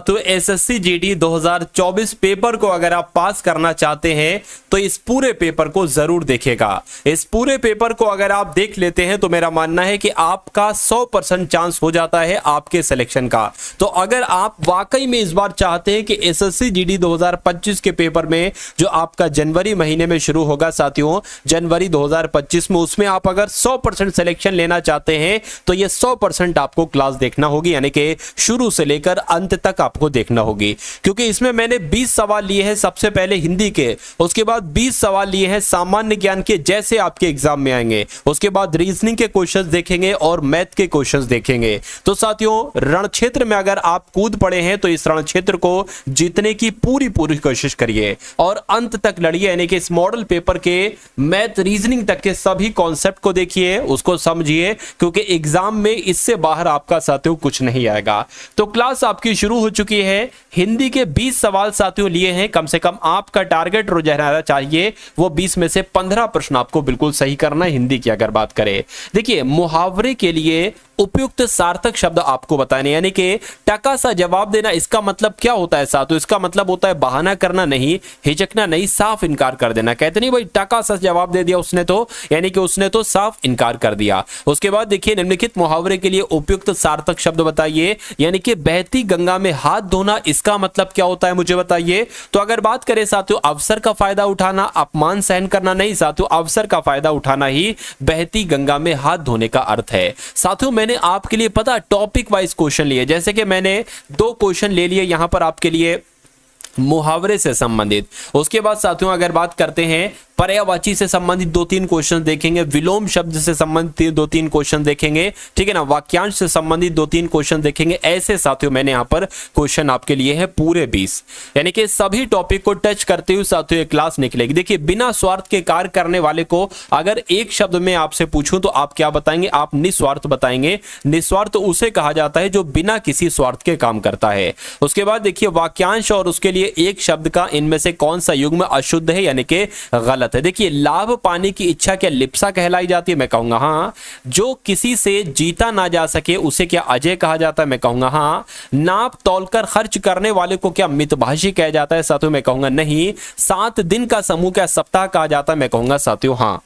साथियों SSC GD 2024 paper को अगर आप पास करना चाहते हैं तो इस पूरे पेपर को जरूर देखिएगा। इस पूरे पेपर को अगर आप देख लेते हैं तो मेरा मानना है कि आपका 100% चांस हो जाता है आपके सिलेक्शन का। तो अगर आप वाकई में इस बार चाहते हैं कि एसएससी जीडी 2025 के पेपर में जो आपका जनवरी महीने में शुरू होगा साथियों, जनवरी 2025 में, उसमें आप अगर 100% सिलेक्शन लेना चाहते हैं तो ये 100% आपको क्लास देखना होगी, यानी कि शुरू से लेकर अंत तक आपको देखना होगी। क्योंकि इसमें मैंने 20 सवाल लिए हैं सबसे पहले हिंदी के, उसके बाद 20 सवाल लिए हैं सामान्य ज्ञान के जैसे आपके एग्जाम में आएंगे, उसके बाद रीजनिंग के क्वेश्चंस देखेंगे और मैथ के क्वेश्चंस देखेंगे। तो साथियों रण क्षेत्र में अगर आप कूद पड़े हैं तो इस रण क्षेत्र को जीतने की पूरी कोशिश करिए और अंत तक लड़िए, यानी कि इस मॉडल पेपर के मैथ रीजनिंग तक के सभी कॉन्सेप्ट को देखिए, उसको समझिए, क्योंकि एग्जाम में इससे बाहर आपका साथियों कुछ नहीं आएगा। तो क्लास आपकी शुरू हो चुकी है। हिंदी के 20 सवाल साथियों लिए हैं, कम से कम आपका टारगेट रोज रहना चाहिए वो 20 में से 15 प्रश्न आपको बिल्कुल सही करना है। हिंदी की अगर बात करें, देखिए मुहावरे के लिए उपयुक्त सार्थक शब्द आपको बताने, यानी कि टका सा जवाब देना, इसका मतलब क्या होता है साथियों? इसका मतलब होता है बहाना करना नहीं, हिचकना नहीं, साफ इनकार कर देना। कहते नहीं भाई टका सा जवाब दे दिया उसने तो, यानी कि उसने तो साफ इनकार कर दिया। उसके बाद देखिए निम्नलिखित मुहावरे के लिए उपयुक्त सार्थक शब्द बताइए, यानी कि बहती गंगा में हाथ धोना, इसका मतलब क्या होता है मुझे बताइए। तो अगर बात करें साथियों अवसर का फायदा उठाना, अपमान सहन करना नहीं साथियों, अवसर का फायदा उठाना ही बहती गंगा में हाथ धोने का अर्थ है। साथियों मैंने आपके लिए पता टॉपिक वाइज क्वेश्चन लिए, जैसे कि मैंने 2 क्वेश्चन ले लिए यहां पर आपके लिए मुहावरे से संबंधित। उसके बाद साथियों अगर बात करते हैं पर्यायवाची से संबंधित 2-3 क्वेश्चन देखेंगे, विलोम शब्द से संबंधित 2-3 क्वेश्चन देखेंगे, ठीक है ना, वाक्यांश से संबंधित 2-3 क्वेश्चन देखेंगे। ऐसे साथियों मैंने यहां पर क्वेश्चन आपके लिए है पूरे 20, यानी कि सभी टॉपिक को टच करते हुए साथियों ये क्लास निकलेगी। देखिए बिना स्वार्थ के कार्य करने वाले को अगर एक शब्द में आपसे पूछूं तो आप क्या बताएंगे? आप निस्वार्थ बताएंगे। निस्वार्थ उसे कहा जाता है जो बिना किसी स्वार्थ के काम करता है। उसके बाद देखिए वाक्यांश और उसके लिए एक शब्द का इनमें से कौन सा युग्म अशुद्ध है, यानी कि गलत है। देखिए लाभ पाने की इच्छा क्या लिप्सा कहलाई जाती है? मैं कहूंगा हाँ। जो किसी से जीता ना जा सके उसे क्या अजय कहा जाता है? मैं कहूंगा हाँ। नाप तौलकर खर्च करने वाले को क्या मितभाषी कहा जाता है? साथियों मैं कहूंगा नहीं। 7 दिन का समूह क्या सप्ताह कहा जाता है? मैं कहूंगा साथियों हाँ।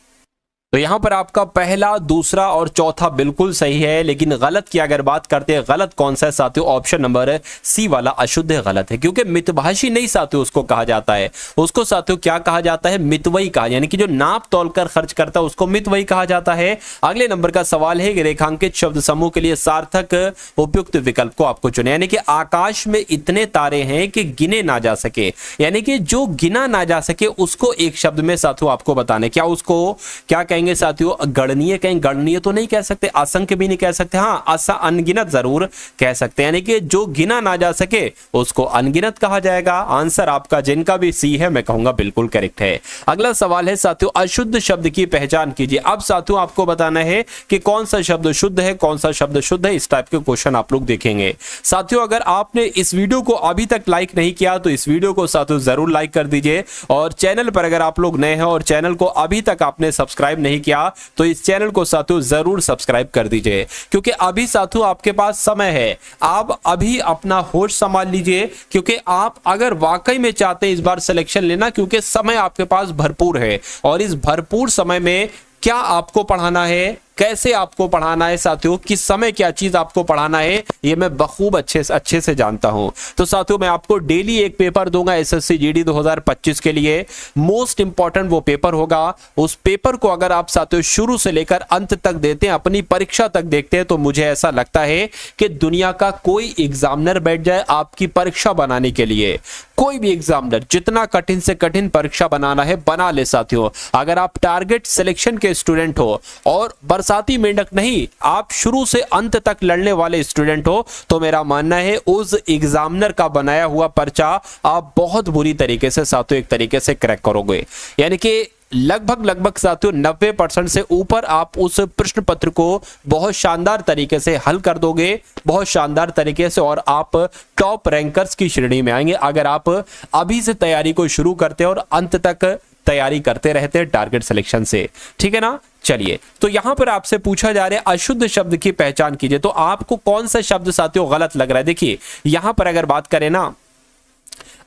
तो यहां पर आपका पहला, दूसरा और चौथा बिल्कुल सही है, लेकिन गलत की अगर बात करते हैं, गलत कौन सा है साथियों? ऑप्शन नंबर सी वाला अशुद्ध गलत है, क्योंकि मितभाषी नहीं साथियों उसको कहा जाता है। उसको साथियों क्या कहा जाता है? मितव्ययी कहा, यानी कि जो नाप तौलकर खर्च करता है उसको मितव्ययी कहा जाता है। अगले नंबर का सवाल है कि रेखांकित शब्द समूह के लिए सार्थक उपयुक्त विकल्प को आपको चुने, यानी कि आकाश में इतने तारे हैं कि गिने ना जा सके, यानी कि जो गिना ना जा सके उसको एक शब्द में साथियों आपको बताने। क्या उसको क्या कहेंगे साथियों? गणनीय कहेंगे। गणनीय तो नहीं कह सकते, असंख्य भी नहीं कह सकते, हाँ अनगिनत जरूर कह सकते हैं, यानी कि जो गिना ना जा सके उसको अनगिनत कहा जाएगा। आंसर आपका जिनका भी सी है मैं कहूंगा बिल्कुल करेक्ट है। अगला सवाल है साथियों अशुद्ध शब्द की पहचान कीजिए। अब साथियों आपको बताना है कि कौन सा शब्द शुद्ध है, कौन सा शब्द शुद्ध है। इस टाइप के क्वेश्चन आप लोग देखेंगे। साथियों अगर आपने इस वीडियो को अभी तक लाइक नहीं किया तो इस वीडियो को साथियों जरूर लाइक कर दीजिए, और चैनल पर अगर आप लोग नए हैं और चैनल को अभी तक आपने सब्सक्राइब नहीं किया तो इस चैनल को साथियों जरूर सब्सक्राइब कर दीजिए, क्योंकि अभी साथियों आपके पास समय है। आप अभी अपना होश संभाल लीजिए, क्योंकि आप अगर वाकई में चाहते हैं इस बार सिलेक्शन लेना, क्योंकि समय आपके पास भरपूर है, और इस भरपूर समय में क्या आपको पढ़ाना है, कैसे आपको पढ़ाना है साथियों, किस समय क्या चीज आपको पढ़ाना है, ये मैं बखूब अच्छे से जानता हूं। तो साथियों मैं आपको डेली एक पेपर दूंगा एसएससी जीडी 2025 के लिए। मोस्ट इंपॉर्टेंट वो पेपर होगा। उस पेपर को अगर आप साथियों शुरू से लेकर अंत तक देते हैं, अपनी परीक्षा तक देखते हैं, तो मुझे ऐसा लगता है कि दुनिया का कोई एग्जामिनर बैठ जाए आपकी परीक्षा बनाने के लिए। कोई भी एग्जामिनर जितना कठिन से कठिन परीक्षा बनाना है बना ले साथियों। अगर आप टारगेट सिलेक्शन के स्टूडेंट हो और बरसाती मेंढक नहीं, आप शुरू से अंत तक लड़ने वाले स्टूडेंट हो, तो मेरा मानना है उस एग्जामिनर का बनाया हुआ पर्चा आप बहुत बुरी तरीके से साथियों एक तरीके से क्रैक करोगे, यानी कि लगभग साथियों 90% से ऊपर आप उस प्रश्न पत्र को बहुत शानदार तरीके से हल कर दोगे, बहुत शानदार तरीके से, और आप टॉप रैंकर्स की श्रेणी में आएंगे अगर आप अभी से तैयारी को शुरू करते हैं और अंत तक तैयारी करते रहते हैं टारगेट सिलेक्शन से, ठीक है ना। चलिए, तो यहां पर आपसे पूछा जा रहा है अशुद्ध शब्द की पहचान कीजिए। तो आपको कौन सा शब्द साथियों गलत लग रहा है? देखिए यहां पर अगर बात करें ना,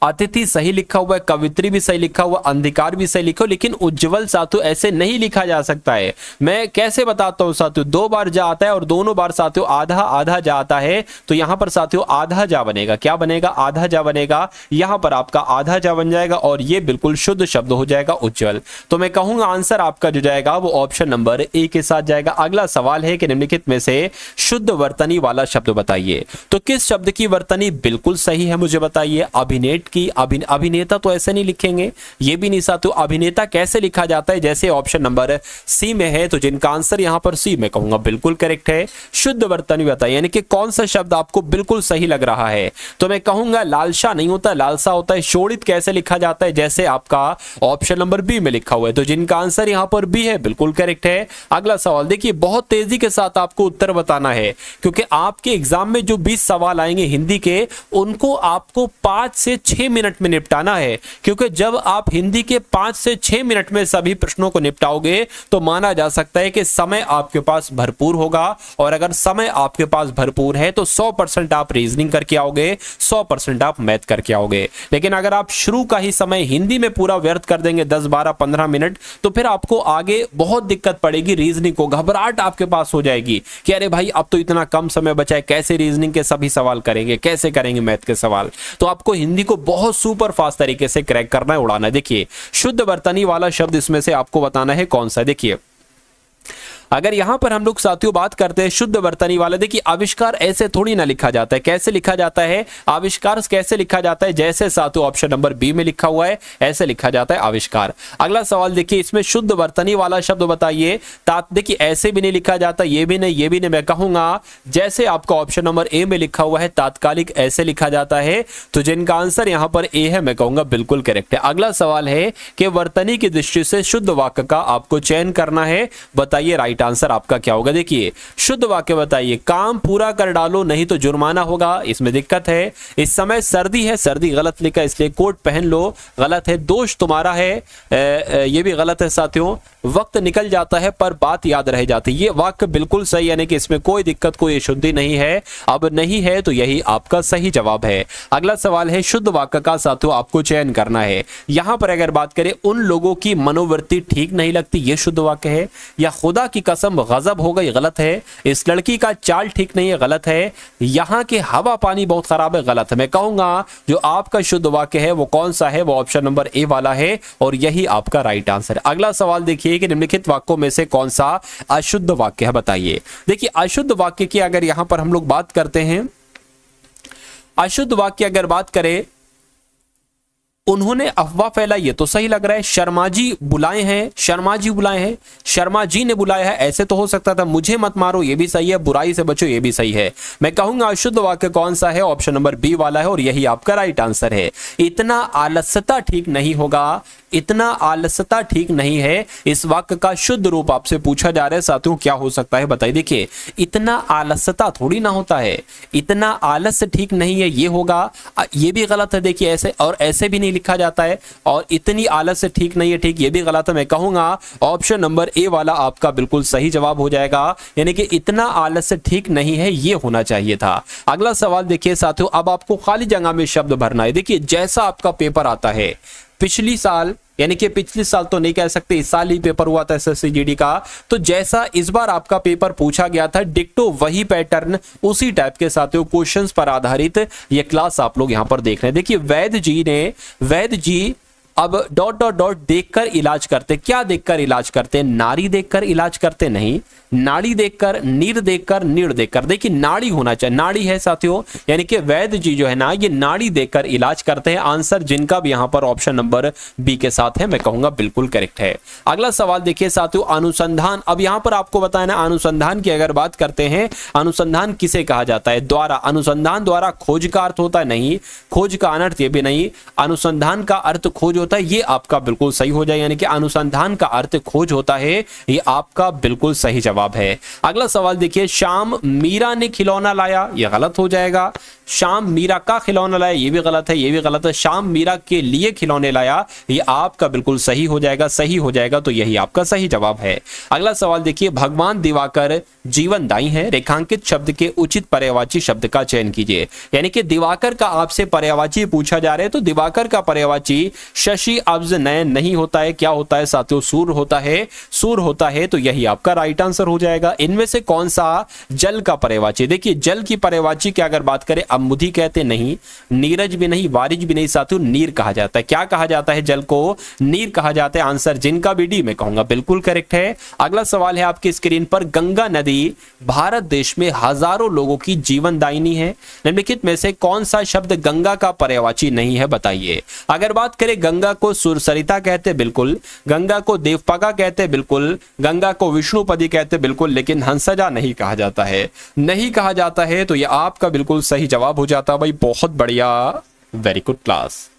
अतिथि सही लिखा हुआ है, कवित्री भी सही लिखा हुआ, अंधकार भी सही लिखा हुआ, लेकिन उज्जवल साथियों ऐसे नहीं लिखा जा सकता है। मैं कैसे बताता हूं साथियों, 2 बार जा आता है और दोनों बार साथियों आधा आधा जा आता है, तो यहां पर साथियों आधा जा बनेगा। क्या बनेगा? आधा जा बनेगा। यहां पर आपका आधा जा बन जाएगा और ये बिल्कुल शुद्ध शब्द हो जाएगा उज्जवल। तो मैं कहूंगा आंसर आपका जो जाएगा वो ऑप्शन नंबर ए के साथ जाएगा। अगला सवाल है कि निम्नलिखित में से शुद्ध वर्तनी वाला शब्द बताइए। तो किस शब्द की वर्तनी बिल्कुल सही है मुझे बताइए? अभिनेट की। अभिनेता तो ऐसे नहीं लिखेंगे, ये भी नहीं साथियों। अभिनेता कैसे लिखा जाता है? जैसे ऑप्शन नंबर सी में है, तो जिनका आंसर यहां पर सी मैं कहूंगा बिल्कुल करेक्ट है। शुद्ध वर्तनी बताइए, यानी कि कौन सा शब्द आपको बिल्कुल सही लग रहा है? तो मैं कहूंगा लालसा नहीं होता, लालसा होता है। शोणित कैसे लिखा जाता है? जैसे आपका ऑप्शन नंबर बी में लिखा हुआ है, तो जिनका आंसर यहां पर बी है बिल्कुल करेक्ट है। अगला सवाल देखिए, बहुत तेजी के साथ आपको उत्तर बताना है, क्योंकि आपके एग्जाम में जो 20 सवाल आएंगे हिंदी के, उनको आपको 5 से 6 मिनट में निपटाना है। क्योंकि जब आप हिंदी के 5 से 6 मिनट में सभी प्रश्नों को निपटाओगे तो माना जा सकता है कि समय आपके पास भरपूर होगा। और अगर समय आपके पास भरपूर है तो 100% आप रीजनिंग करके आओगे, 100% आप मैथ करके आओगे। लेकिन अगर आप शुरू का ही समय हिंदी में पूरा व्यर्थ कर देंगे 10, 12, 15 मिनट, तो फिर आपको आगे बहुत दिक्कत पड़ेगी। रीजनिंग को घबराहट आपके पास हो जाएगी कि अरे भाई अब तो इतना कम समय बचा है, कैसे रीजनिंग के सभी सवाल करेंगे, कैसे करेंगे मैथ के सवाल। तो आपको हिंदी को बहुत सुपर फास्ट तरीके से क्रैक करना है, उड़ाना है। देखिए शुद्ध वर्तनी वाला शब्द इसमें से आपको बताना है कौन सा है। देखिए अगर यहां पर हम लोग साथियों बात करते हैं शुद्ध वर्तनी वाला, देखिए आविष्कार ऐसे थोड़ी ना लिखा जाता है। कैसे लिखा जाता है आविष्कार? कैसे लिखा जाता है? जैसे साथियों ऑप्शन नंबर बी में लिखा हुआ है ऐसे लिखा जाता है आविष्कार। अगला सवाल देखिए, इसमें शुद्ध वर्तनी वाला शब्द बताइए। देखिए ऐसे भी नहीं लिखा जाता, ये भी नहीं, ये भी नहीं। मैं कहूंगा जैसे आपका ऑप्शन नंबर ए में लिखा हुआ है तात्कालिक, ऐसे लिखा जाता है। तो जिनका आंसर यहां पर ए है मैं कहूंगा बिल्कुल करेक्ट है। अगला सवाल है कि वर्तनी की दृष्टि से शुद्ध वाक्य का आपको चयन करना है, बताइए राइट आंसर आपका क्या होगा। देखिए शुद्ध वाक्य बताइए, काम पूरा कर डालो नहीं तो जुर्माना होगा, इसमें दिक्कत है। इस समय सर्दी है, सर्दी गलत लिखा इसलिए कोट पहन लो, गलत है। दोष तुम्हारा है, ये भी गलत है साथियों। वक्त निकल जाता है पर बात याद रह जाती है, ये वाक्य बिल्कुल सही, यानी कि इसमें कोई दिक्कत, कोई अशुद्धि नहीं है। अब नहीं है तो यही आपका सही जवाब है। अगला सवाल है शुद्ध वाक्य का साथियों आपको चयन करना है। यहां पर अगर बात करें उन लोगों की मनोवृत्ति ठीक नहीं लगती, ये शुद्ध वाक्य है। या खुदा की कसम गजब हो गई, गलत है। इस लड़की का चाल ठीक नहीं है, गलत है। यहां के हवा पानी बहुत खराब है, गलत है। मैं कहूंगा जो आपका शुद्ध वाक्य है वो कौन सा है? वो ऑप्शन नंबर ए वाला है और यही आपका राइट आंसर है। अगला सवाल देखिए कि निम्नलिखित वाक्यों में से कौन सा अशुद्ध वाक्य है, बताइए। देखिए अशुद्ध वाक्य की अगर यहां पर हम लोग बात करते हैं, अशुद्ध वाक्य अगर बात करें, उन्होंने अफवाह फैलाई, ये तो सही लग रहा है। शर्मा जी बुलाए हैं, शर्मा जी बुलाए हैं, शर्मा जी ने बुलाया है, ऐसे तो हो सकता था। मुझे मत मारो, ये भी सही है। बुराई से बचो, ये भी सही है। मैं कहूंगा अशुद्ध वाक्य कौन सा है? ऑप्शन नंबर बी वाला है और यही आपका राइट आंसर है। इतना आलस्यता ठीक नहीं होगा, इतना आलस्यता ठीक नहीं है। इस वाक्य का शुद्ध रूप आपसे पूछा जा रहा है साथियों, क्या हो सकता है बताइए। देखिए इतना आलस्यता थोड़ी ना होता है, इतना आलस्य ठीक नहीं है, ये होगा, ये भी गलत है। देखिए ऐसे और ऐसे भी नहीं लिखा जाता है, और इतनी आलस्य ठीक नहीं है, ठीक, ये भी गलत है। मैं कहूंगा ऑप्शन नंबर ए वाला आपका बिल्कुल सही जवाब हो जाएगा, यानी कि इतना आलस्य ठीक नहीं है, ये होना चाहिए था। अगला सवाल देखिए साथियों, अब आपको खाली जगह में शब्द भरना है। देखिए जैसा आपका पेपर आता है पिछली साल, यानी कि पिछले साल तो नहीं कह सकते, इस साल ही पेपर हुआ था एसएससी जीडी का, तो जैसा इस बार आपका पेपर पूछा गया था डिक्टो वही पैटर्न उसी टाइप के साथियों क्वेश्चंस पर आधारित ये क्लास आप लोग यहां पर देख रहे हैं। देखिए वैद्य जी अब डॉट डॉट डॉट देखकर इलाज करते, क्या देखकर इलाज करते? नारी देखकर इलाज करते नहीं, नाड़ी देखकर, नीर देखकर, नीड़ देखकर। देखिए नाड़ी होना चाहिए, नाड़ी है साथियों, यानी कि वैद्य जी जो है ना ये नाड़ी देखकर इलाज करते हैं। आंसर जिनका भी यहां पर ऑप्शन नंबर बी के साथ है मैं कहूंगा बिल्कुल करेक्ट है। अगला सवाल देखिए साथियों, अनुसंधान। अब यहां पर आपको बताया ना, अनुसंधान की अगर बात करते हैं, अनुसंधान किसे कहा जाता है? द्वारा। अनुसंधान द्वारा खोज का अर्थ होता है नहीं, खोज का अनर्थ ये भी नहीं। अनुसंधान का अर्थ खोज होता है, ये आपका बिल्कुल सही हो जाए, यानी कि अनुसंधान का अर्थ खोज होता है, ये आपका बिल्कुल सही जवाब है। अगला सवाल देखिए, शाम मीरा ने खिलौना लाया, ये गलत हो जाएगा। शाम मीरा का खिलौना लाया, ये भी गलत है, ये भी गलत है। शाम मीरा के लिए खिलौने लाया, ये आपका बिल्कुल सही हो जाएगा, सही हो जाएगा, तो यही आपका सही जवाब है। अगला सवाल देखिए, भगवान दिवाकर जीवनदायी है, रेखांकित शब्द के उचित पर्यायवाची शब्द का चयन कीजिए। यानी कि दिवाकर का आपसे पर्यायवाची पूछा जा रहा है, तो दिवाकर का पर्यायवाची शशि अब्ज नयन नहीं होता है, क्या होता है साथियों, सूर्य होता है, सूर्य होता है, तो यही आपका राइट आंसर हो जाएगा। इनमें से कौन सा जल का पर्यायवाची, देखिए जल की पर्यायवाची की अगर बात करें, अम्बुधि कहते नहीं, नीरज भी नहीं, वारिज भी नहीं साथियों, नीर कहा जाता है। क्या कहा जाता है जल को, नीर कहा जाता है। आंसर जिनका भी डी में कहूंगा बिल्कुल करेक्ट है। अगला सवाल है आपकी स्क्रीन पर, गंगा नदी भारत देश में हजारों लोगों की जीवनदायिनी है, निम्नलिखित में से कौन सा शब्द गंगा का पर्यायवाची नहीं है, बताइए। अगर बात करें, गंगा को सुरसरिता कहते बिल्कुल, गंगा को देवपगा कहते बिल्कुल, गंगा को विष्णुपदी कहते बिल्कुल, लेकिन हंसजा नहीं कहा जाता है, नहीं कहा जाता है, तो यह आपका बिल्कुल सही जवाब हो जाता है भाई, बहुत बढ़िया, वेरी गुड क्लास।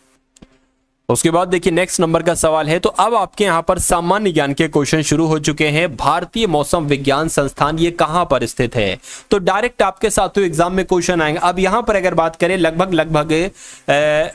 उसके बाद देखिए नेक्स्ट नंबर का सवाल है, तो अब आपके यहां पर सामान्य ज्ञान के क्वेश्चन शुरू हो चुके हैं। भारतीय मौसम विज्ञान संस्थान ये कहां पर स्थित है, तो डायरेक्ट आपके साथियों एग्जाम में क्वेश्चन आएंगे। अब यहां पर अगर बात करें, लगभग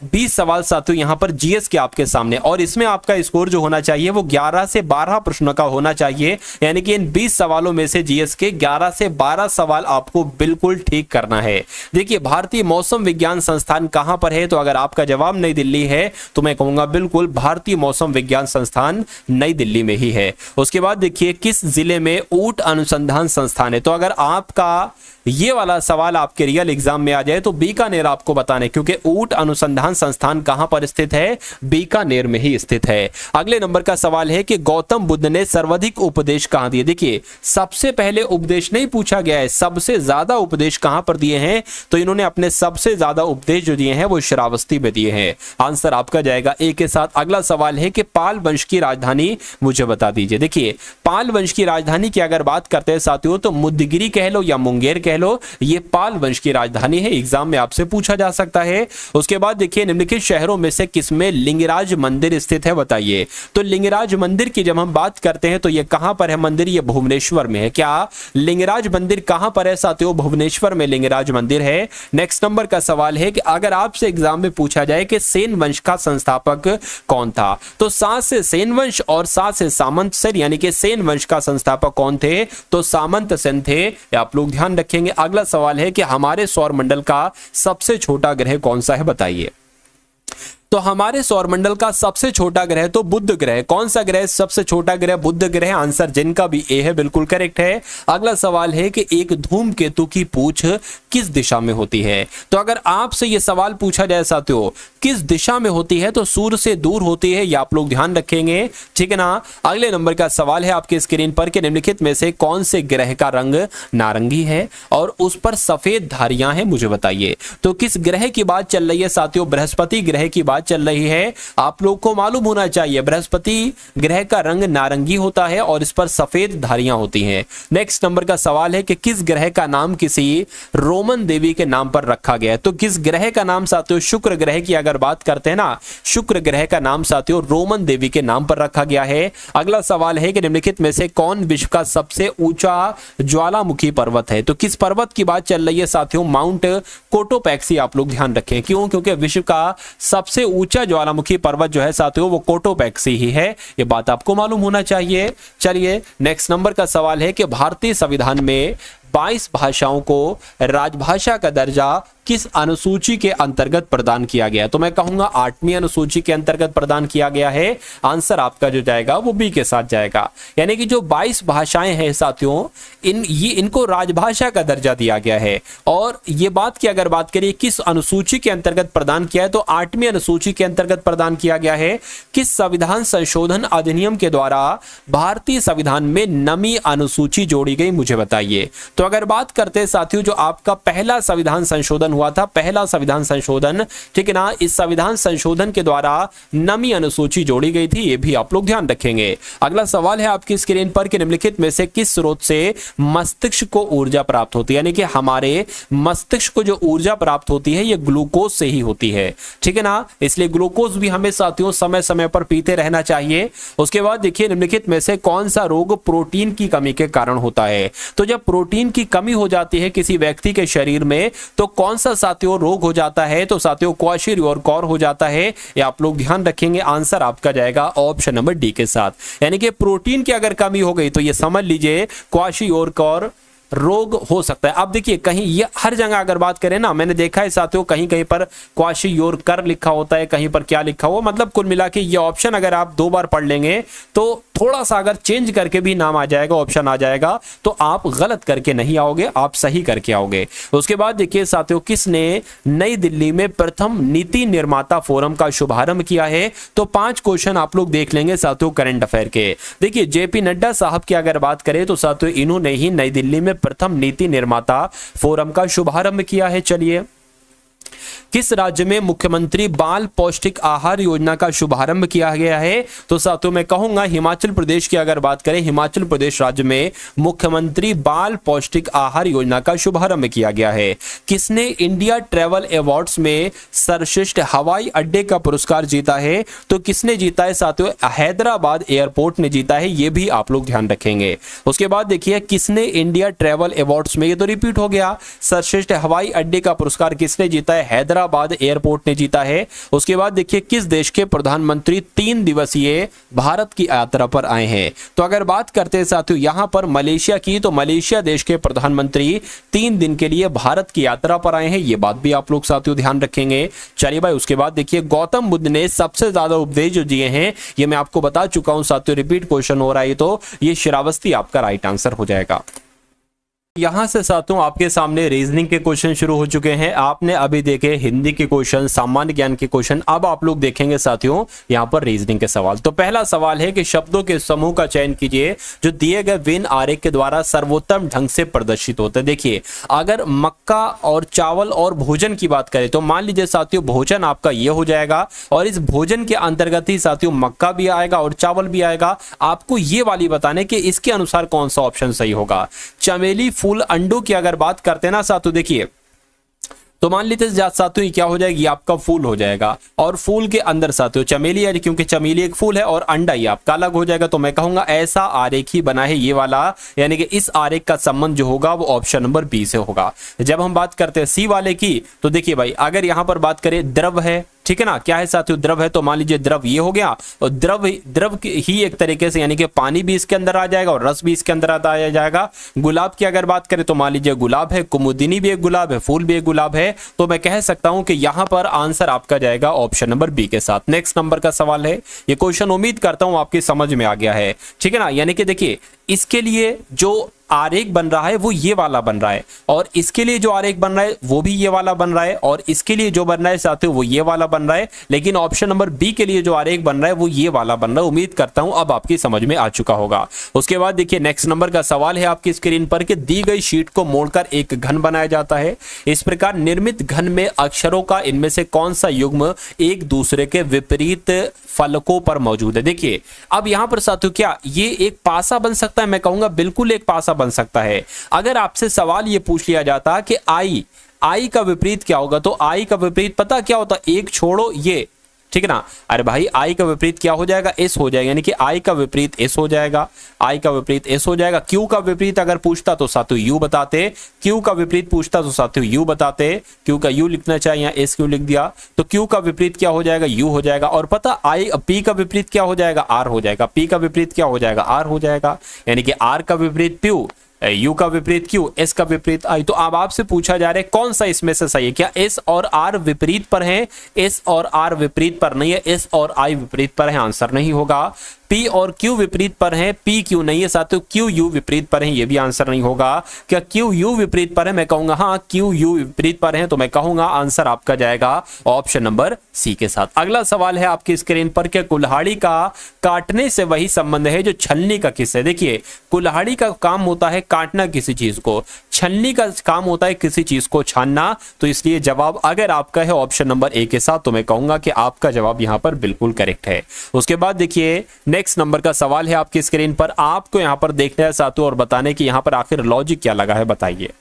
20 सवाल साथियों यहां पर जीएस के आपके सामने, और इसमें आपका स्कोर जो होना चाहिए वो 11 से 12 प्रश्नों का होना चाहिए, यानी कि इन 20 सवालों में से जीएस के 11 से 12 सवाल आपको बिल्कुल ठीक करना है। देखिए भारतीय मौसम विज्ञान संस्थान कहां पर है, तो अगर आपका जवाब नई दिल्ली है तो मैं कहूंगा बिल्कुल भारतीय मौसम विज्ञान संस्थान नई दिल्ली में ही है। उसके बाद देखिए, किस जिले में ऊंट अनुसंधान संस्थान है, तो अगर आपका ये वाला सवाल आपके रियल एग्जाम में आ जाए तो बीकानेर आपको बताने, क्योंकि ऊंट अनुसंधान संस्थान कहां पर स्थित है, बीकानेर में ही स्थित है। अगले नंबर का सवाल है कि गौतम बुद्ध ने सर्वाधिक उपदेश कहां दिए। देखिए सबसे पहले उपदेश नहीं पूछा गया है, सबसे ज्यादा उपदेश कहां पर दिए हैं, तो इन्होंने अपने सबसे ज्यादा उपदेश जो दिए हैं वो श्रावस्ती में दिए हैं। आंसर आपका जाएगा ए के साथ। अगला सवाल है कि पाल वंश की राजधानी मुझे बता दीजिए। देखिए पाल वंश की राजधानी की अगर बात करते हैं साथियों, तो मुद्दगिरी कह लो या मुंगेर कह लो, ये पाल वंश की राजधानी है, एग्जाम में आपसे पूछा जा सकता है। उसके बाद देखिए, निम्नलिखित शहरों में से किसमें लिंगराज मंदिर स्थित है, बताइए। तो लिंगराज मंदिर की जब हम बात करते हैं तो ये कहां पर है मंदिर, ये भुवनेश्वर में है। क्या लिंगराज मंदिर कहां पर है साथियों, भुवनेश्वर में लिंगराज मंदिर है। नेक्स्ट नंबर का सवाल है कि अगर आपसे एग्जाम में पूछा जाए कि सेन वंश का संस्थापक कौन था, तो सात से सेन वंश और सात से सामंत सेन, यानी कि सेन वंश का संस्थापक कौन थे, तो सामंत सेन थे, आप लोग ध्यान रखेंगे। अगला सवाल है कि हमारे सौर मंडल का सबसे छोटा ग्रह कौन सा है, बताइए। तो हमारे सौरमंडल का सबसे छोटा ग्रह तो बुध ग्रह। कौन सा ग्रह सबसे छोटा ग्रह, बुध ग्रह। आंसर जिनका भी ए है बिल्कुल करेक्ट है। अगला सवाल है कि एक धूमकेतु की पूंछ किस दिशा में होती है, तो अगर आपसे यह सवाल पूछा जाए साथियों किस दिशा में होती है, तो सूर्य से दूर होती है, ये आप लोग ध्यान रखेंगे, ठीक है ना। अगले नंबर का सवाल है आपके स्क्रीन पर कि निम्नलिखित में से कौन से ग्रह का रंग नारंगी है और उस पर सफेद धारियां हैं, मुझे बताइए। तो किस ग्रह की बात चल रही है साथियों, बृहस्पति ग्रह की बात चल रही है। आप लोग को मालूम होना चाहिए बृहस्पति ग्रह का रंग नारंगी होता है और इस पर सफेद धारियां होती हैं। नेक्स्ट नंबर का सवाल है कि किस ग्रह का नाम किसी रोमन देवी के नाम पर रखा गया है, तो किस ग्रह का नाम साथियों, शुक्र ग्रह की अगर बात करते हैं ना, शुक्र ग्रह का नाम साथियों रोमन देवी के नाम पर रखा गया है। अगला सवाल है कि निम्नलिखित में से कौन विश्व का सबसे ऊंचा ज्वालामुखी पर्वत है, तो किस पर्वत की बात चल रही है साथियों, माउंट कोटोपैक्सी। आप लोग ध्यान रखें, क्यों, क्योंकि विश्व का सबसे ऊंचा ज्वालामुखी पर्वत जो है साथियों वो कोटोपैक्सी ही है, ये बात आपको मालूम होना चाहिए। चलिए नेक्स्ट नंबर का सवाल है कि भारतीय संविधान में 22 भाषाओं को राजभाषा का दर्जा किस अनुसूची के अंतर्गत प्रदान किया गया, तो मैं कहूंगा 8वीं अनुसूची के अंतर्गत प्रदान किया गया है। आंसर आपका जो जाएगा वो बी के साथ जाएगा, यानी कि जो 22 भाषाएं हैं साथियों इनको राजभाषा का दर्जा दिया गया है। और ये बात की अगर बात करिए किस अनुसूची के अंतर्गत प्रदान किया है, तो 8वीं अनुसूची के अंतर्गत प्रदान किया गया है। किस संविधान संशोधन अधिनियम के द्वारा भारतीय संविधान में नवीं अनुसूची जोड़ी गई, मुझे बताइए। तो अगर बात करते हैं साथियों, जो आपका पहला संविधान संशोधन हुआ था, पहला संविधान संशोधन, ठीक है ना, इस संविधान संशोधन के द्वारा नवीं अनुसूची जोड़ी गई थी, ये भी आप लोग ध्यान रखेंगे। अगला सवाल है आपकी स्क्रीन पर कि निम्नलिखित में से किस स्रोत से मस्तिष्क को ऊर्जा प्राप्त होती है, यानी कि हमारे मस्तिष्क को जो ऊर्जा प्राप्त होती है ये ग्लूकोज से ही होती है, ठीक है ना। इसलिए ग्लूकोज भी हमें साथियों समय समय पर पीते रहना चाहिए। उसके बाद देखिए निम्नलिखित में से कौन सा रोग प्रोटीन की कमी के कारण होता है। तो जब प्रोटीन की कमी हो जाती है किसी व्यक्ति के शरीर में तो कौन सा साथियों रोग हो जाता है, तो साथियों क्वाशीरियोर हो जाता है। ये आप लोग ध्यान रखेंगे, आंसर आपका जाएगा ऑप्शन नंबर डी के साथ। यानी कि प्रोटीन की अगर कमी हो गई तो ये समझ लीजिए क्वाशीरियोर रोग हो सकता है। अब देखिए कहीं ये हर जगह अगर बात करें ना, मैंने देखा है साथियों कहीं कहीं पर क्वाशीरियोर लिखा होता है, कहीं पर क्या लिखा हुआ, मतलब कुल मिला के ये ऑप्शन अगर आप 2 बार पढ़ लेंगे तो थोड़ा सा अगर चेंज करके भी नाम आ जाएगा, ऑप्शन आ जाएगा, तो आप गलत करके नहीं आओगे, आप सही करके आओगे। उसके बाद देखिए साथियों, किसने नई दिल्ली में प्रथम नीति निर्माता फोरम का शुभारंभ किया है। तो 5 क्वेश्चन आप लोग देख लेंगे साथियों करंट अफेयर के। देखिए जेपी नड्डा साहब की अगर बात करें तो साथियों इन्होंने ही नई दिल्ली में प्रथम नीति निर्माता फोरम का शुभारंभ किया है। चलिए, किस राज्य में मुख्यमंत्री बाल पौष्टिक आहार योजना का शुभारंभ किया गया है। तो साथियों मैं कहूंगा हिमाचल प्रदेश की अगर बात करें, हिमाचल प्रदेश राज्य में मुख्यमंत्री बाल पौष्टिक आहार योजना का शुभारंभ किया गया है। किसने इंडिया ट्रैवल अवार्ड्स में सर्वश्रेष्ठ हवाई अड्डे का पुरस्कार जीता है। तो किसने जीता है साथियों, हैदराबाद एयरपोर्ट ने जीता है, ये भी आप लोग ध्यान रखेंगे। उसके बाद देखिए किसने इंडिया ट्रैवल अवार्ड्स में, ये तो रिपीट हो गया, सर्वश्रेष्ठ हवाई अड्डे का पुरस्कार किसने जीता है, हैदराबाद एयरपोर्ट ने जीता है। उसके बाद देखिए किस देश के प्रधानमंत्री 3 दिवसीय भारत की यात्रा पर आए हैं। तो अगर बात करते हैं साथियों यहां पर मलेशिया की, तो मलेशिया देश के प्रधानमंत्री 3 दिन के लिए भारत की यात्रा पर आए हैं, ये बात भी आप लोग साथियों ध्यान रखेंगे। चलिए भाई, उसके बाद देखिए गौतम बुद्ध ने सबसे ज्यादा उपदेश जो दिए हैं ये मैं आपको बता चुका हूं साथियों, रिपीट क्वेश्चन हो रहा है, तो ये श्रावस्ती आपका राइट आंसर हो जाएगा। यहां से साथियों आपके सामने रीजनिंग के क्वेश्चन शुरू हो चुके हैं। आपने अभी देखे हिंदी के क्वेश्चन, सामान्य ज्ञान के क्वेश्चन, अब आप लोग देखेंगे साथियों यहां पर रीजनिंग के सवाल। तो पहला सवाल है कि शब्दों के समूह का चयन कीजिए जो दिए गए वेन आरेख के द्वारा सर्वोत्तम ढंग से प्रदर्शित होता है। देखिए अगर मक्का और चावल और भोजन की बात करें तो मान लीजिए साथियों भोजन आपका ये हो जाएगा, और इस भोजन के अंतर्गत ही साथियों मक्का भी आएगा और चावल भी आएगा। आपको ये वाली बताने कि इसके अनुसार कौन सा ऑप्शन सही होगा। चमेली फूल अंडों की अगर बात करते हैं ना साथियों, देखिए तो मान लीजिए साथियों क्या हो जाएगी, आपका फूल हो जाएगा, और फूल के अंदर साथियों चमेली है, क्योंकि चमेली एक फूल है, और अंडा ही आपका अलग हो जाएगा। तो मैं कहूंगा ऐसा आरेख ही बना है ये वाला, यानी कि इस आरेख का संबंध जो होगा वो ऑप्शन नंबर बी से होगा। जब हम बात करते हैं सी वाले की, तो देखिए भाई अगर यहां पर बात करें द्रव है, ठीक है ना, क्या है साथियों द्रव है, तो मान लीजिए द्रव ये हो गया, और द्रव ही एक तरीके से यानी कि पानी भी इसके अंदर आ जाएगा और रस भी इसके अंदर आ जाएगा। गुलाब की अगर बात करें तो मान लीजिए गुलाब है, कुमुदिनी भी एक गुलाब है, फूल भी एक गुलाब है। तो मैं कह सकता हूं कि यहां पर आंसर आपका जाएगा ऑप्शन नंबर बी के साथ। नेक्स्ट नंबर का सवाल है, ये क्वेश्चन उम्मीद करता हूं आपकी समझ में आ गया है, ठीक है ना। यानी कि देखिए इसके लिए जो आरेख बन रहा है वो ये वाला बन रहा है, और इसके लिए जो आरेख बन रहा है वो भी ये वाला बन रहा है, और इसके लिए जो बन रहा है साथियों वो ये वाला बन रहा है, लेकिन ऑप्शन नंबर बी के लिए जो आरेख बन रहा है वो ये वाला बन रहा है। उम्मीद करता हूं अब आपकी समझ में आ चुका होगा। उसके बाद देखिए नेक्स्ट नंबर का सवाल है आपकी स्क्रीन पर कि दी गई शीट को मोड़कर एक घन बनाया जाता है। इस प्रकार निर्मित घन में अक्षरों का इनमें से कौन सा युग्म एक दूसरे के विपरीत फलकों पर मौजूद है। देखिए अब यहां पर साथियों क्या ये एक पासा बन सकता है, मैं कहूंगा बिल्कुल एक पासा बन सकता है। अगर आपसे सवाल ये पूछ लिया जाता कि आई का विपरीत क्या होगा, तो आई का विपरीत पता क्या होता, एक छोड़ो ये, ठीक है ना। अरे भाई आई का विपरीत क्या हो जाएगा, एस हो जाएगा, यानी कि आई का विपरीत एस हो जाएगा, आई का विपरीत एस हो जाएगा। क्यू का विपरीत अगर पूछता तो साथियों यू बताते, क्यू का विपरीत पूछता तो साथियों यू बताते, क्यू का यू लिखना चाहिए, एस क्यू लिख दिया, तो क्यू का विपरीत क्या हो जाएगा, यू हो जाएगा। और पता आई पी का विपरीत क्या हो जाएगा, आर हो जाएगा, पी का विपरीत क्या हो जाएगा, आर हो जाएगा, यानी कि आर का विपरीत प्यू, यू का विपरीत क्यू, एस का विपरीत आई। तो अब आपसे पूछा जा रहा है कौन सा इसमें से सही है, क्या एस और आर विपरीत पर है, एस और आर विपरीत पर नहीं है, एस और आई विपरीत पर है, आंसर नहीं होगा। पी और क्यू विपरीत पर है, पी क्यू नहीं है साथियों, क्यू यू विपरीत पर है, ये भी आंसर नहीं होगा। क्या क्यू यू विपरीत पर है, मैं कहूंगा हाँ क्यू यू विपरीत पर है, तो मैं कहूंगा आंसर आपका जाएगा ऑप्शन नंबर सी के साथ। अगला सवाल है आपकी स्क्रीन पर कि कुल्हाड़ी का काटने से वही संबंध है जो छलनी का किससे। देखिए कुल्हाड़ी का काम होता है काटना किसी चीज को, छलनी का काम होता है किसी चीज को छानना, तो इसलिए जवाब अगर आपका है ऑप्शन नंबर ए के साथ, तो मैं कहूंगा कि आपका जवाब यहां पर बिल्कुल करेक्ट है। उसके बाद देखिए नेक्स्ट नंबर का सवाल है आपकी स्क्रीन पर, आपको यहां पर देखना है साथियों और बताने कि यहां पर आखिर लॉजिक क्या लगा है, बताइए।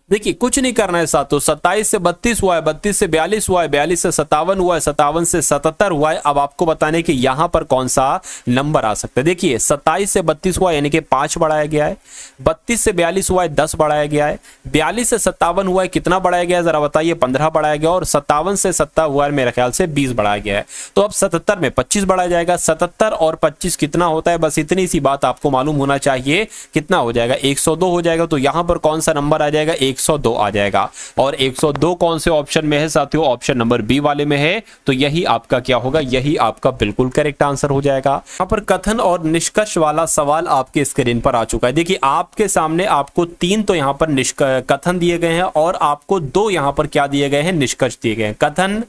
देखिए कुछ नहीं करना है साथियों, 27 से 32 हुआ है, 32 से 42 हुआ है, 42 से 57 हुआ है, 57 से 77 हुआ है। अब आपको बताने कि यहां पर कौन सा नंबर आ सकता है। देखिए 27 से 32 हुआ यानी कि 5 बढ़ाया गया है, 32 से 42 हुआ है 10 बढ़ाया गया है, 42 से 57 हुआ है कितना बढ़ाया गया है जरा बताइए, 15 बढ़ाया गया, और 57 से 70 हुआ है मेरे ख्याल से 20 बढ़ाया गया है। तो अब 77 में 25 बढ़ाया जाएगा, 77 और 25 कितना होता है, बस इतनी सी बात आपको मालूम होना चाहिए, कितना हो जाएगा 102 हो जाएगा। तो यहां पर कौन सा नंबर आ जाएगा, 102 आ जाएगा। और 102 कौन से ऑप्शन में है साथियों, ऑप्शन नंबर बी वाले में है, तो यही आपका क्या होगा, यही आपका बिल्कुल करेक्ट आंसर हो जाएगा। यहां पर कथन और निष्कर्ष वाला सवाल आपके स्क्रीन पर आ चुका है। देखिए आपके सामने आपको 3 तो यहां पर कथन दिए गए हैं और आपको 2 यहां पर क्या दिए गए हैं, निष्कर्ष दिए गए हैं। कथन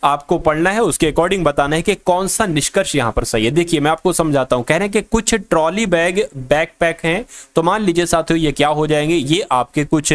आपको पढ़ना है, उसके अकॉर्डिंग बताना है कि कौन सा निष्कर्ष यहां पर सही है। देखिए मैं आपको समझाता हूं, कह रहे हैं कि कुछ ट्रॉली बैग बैकपैक हैं, तो मान लीजिए साथियों ये क्या हो जाएंगे, ये आपके कुछ